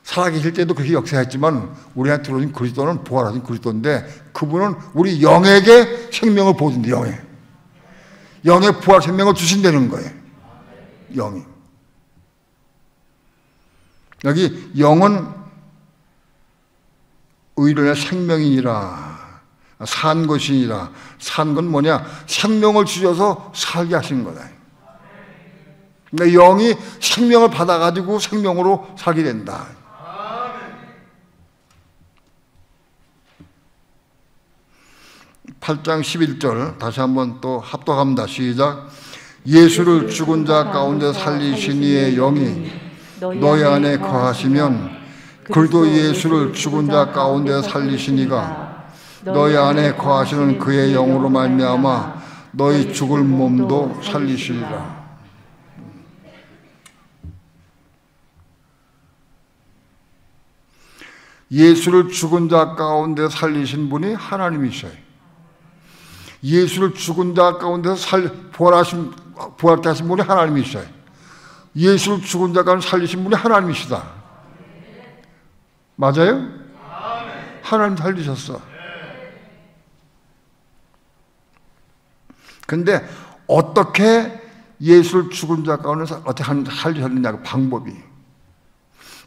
살아계실 때도 그렇게 역사했지만 우리한테 들어오신 그리스도는 부활하신 그리스도인데 그분은 우리 영에게 생명을 보여준다. 영의 부활 생명을 주신다는 거예요. 영이. 여기 영은 의로의 생명이니라. 산 것이니라. 산 건 뭐냐? 생명을 주셔서 살게 하신 거다. 그러니까 영이 생명을 받아가지고 생명으로 살게 된다. (8장 11절) 다시 한번 또 합독합니다. 시작. 예수를 죽은 자 가운데 살리신 이의 영이 너희 안에 거하시면 그리스도 예수를 죽은 자 가운데 살리신 이가 너희 안에 거하시는 그의 영으로 말미암아 너희 죽을 몸도 살리시리라. 예수를 죽은 자 가운데 살리신 분이 하나님이셔요. 예수를 죽은 자 가운데서 부활케 하신 분이 하나님이셔요. 예수를 죽은 자 가운데 살리신 분이 하나님이시다. 맞아요? 하나님 살리셨어. 근데 어떻게 예수를 죽은 자 가운데서 어떻게 살리셨느냐 그 방법이.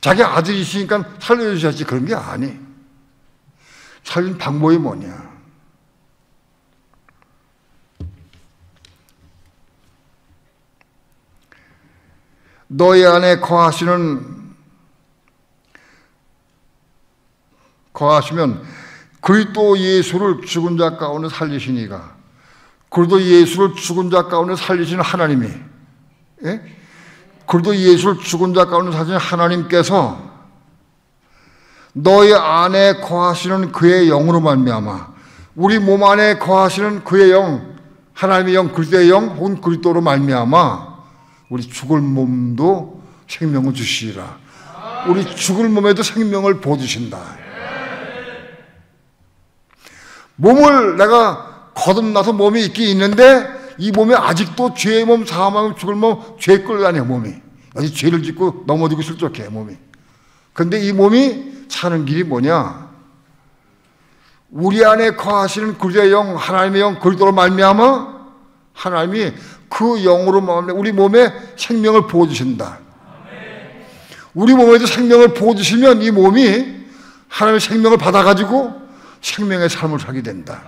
자기 아들이시니까 살려주셨지 그런 게 아니. 살린 방법이 뭐냐. 너희 안에 거하시면 그리스도 예수를 죽은 자 가운데 살리시니가. 그리스도 예수를 죽은 자 가운데 살리시는 하나님이, 그리스도 예수를 죽은 자 가운데 살리시는 하나님께서 너희 안에 거하시는 그의 영으로 말미암아, 우리 몸 안에 거하시는 그의 영, 하나님의 영, 그리스도의 영, 혹은 그리스도로 말미암아 우리 죽을 몸도 생명을 주시리라. 우리 죽을 몸에도 생명을 보여주신다. 몸을 내가 거듭나서 몸이 있긴 있는데 이 몸에 아직도 죄의 몸, 사망, 죽을 몸, 죄 끌다녀 몸이. 아직 죄를 짓고 넘어지고 실족해 몸이. 그런데 이 몸이 사는 길이 뭐냐? 우리 안에 거하시는 그리스도의 영, 하나님의 영, 그리스도로 말미암아 하나님이 그 영으로 우리 몸에 생명을 부어주신다. 우리 몸에도 생명을 부어주시면 이 몸이 하나님의 생명을 받아가지고 생명의 삶을 살게 된다.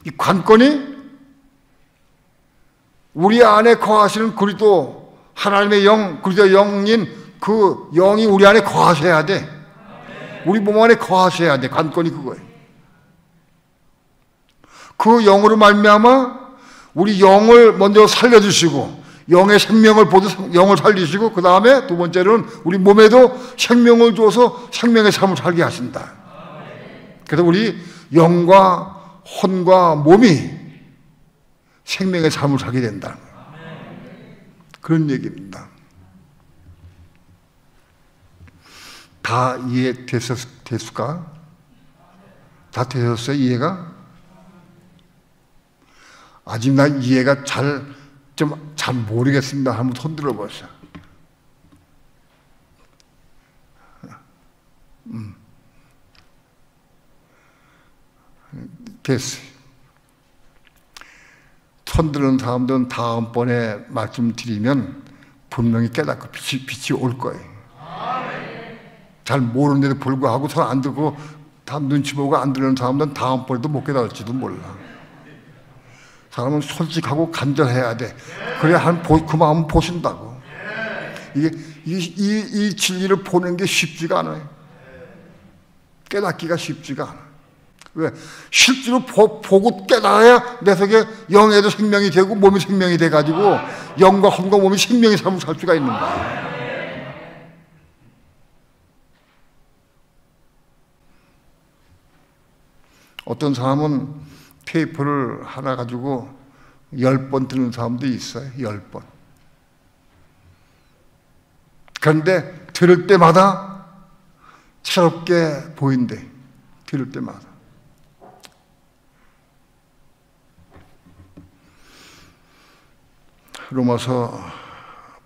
이 관건이 우리 안에 거하시는 그리스도 하나님의 영, 그리스도의 영인 그 영이 우리 안에 거하셔야 돼. 우리 몸 안에 거하셔야 돼. 관건이 그거예요. 그 영으로 말미암아 우리 영을 먼저 살려주시고 영의 생명을 보도 영을 살리시고 그 다음에 두 번째로는 우리 몸에도 생명을 줘서 생명의 삶을 살게 하신다. 그래서 우리 영과 혼과 몸이 생명의 삶을 살게 된다. 그런 얘기입니다. 다 이해됐을까? 다 되셨어요? 이해가? 아직 나 이해가 잘 모르겠습니다. 한번 손 들어보세요. 됐어요. 손 드는 사람들은 다음번에 말씀드리면 분명히 깨닫고 빛이 올 거예요. 잘 모르는데도 불구하고 손 안 들고 다 눈치 보고 안 들는 사람들은 다음번에도 못 깨달을지도 몰라. 사람은 솔직하고 간절해야 돼. 그래야 그 마음을 보신다고. 이 진리를 보는 게 쉽지가 않아요. 깨닫기가 쉽지가 않아. 왜? 실제로 보고 깨달아야 내 속에 영에도 생명이 되고 몸이 생명이 돼가지고 영과 혼과 몸이 생명의 삶을 살 수가 있는 거야. 어떤 사람은 테이프를 하나 가지고 10번 듣는 사람도 있어요. 10번. 그런데 들을 때마다 새롭게 보인대. 들을 때마다. 로마서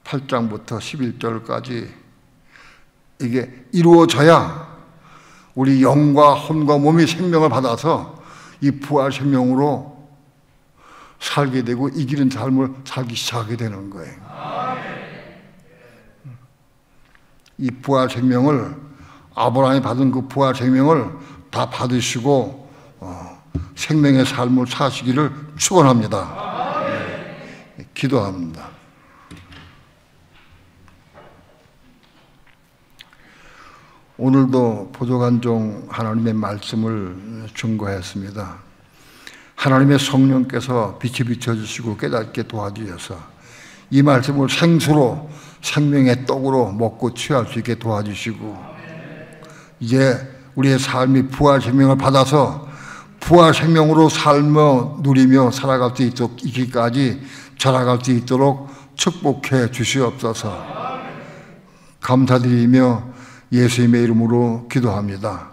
8장부터 11절까지 이게 이루어져야 우리 영과 혼과 몸이 생명을 받아서 이 부활 생명으로 살게 되고 이기는 삶을 살기 시작하게 되는 거예요. 이 부활 생명을 아브라함이 받은 그 부활 생명을 다 받으시고 생명의 삶을 사시기를 축원합니다. 기도합니다. 오늘도 부족한 종 하나님의 말씀을 증거했습니다. 하나님의 성령께서 빛이 비춰주시고 깨닫게 도와주셔서 이 말씀을 생수로 생명의 떡으로 먹고 취할 수 있게 도와주시고 이제 우리의 삶이 부활 생명을 받아서 부활 생명으로 살며 누리며 살아갈 수 있기까지 자라갈 수 있도록 축복해 주시옵소서. 감사드리며 예수님의 이름으로 기도합니다.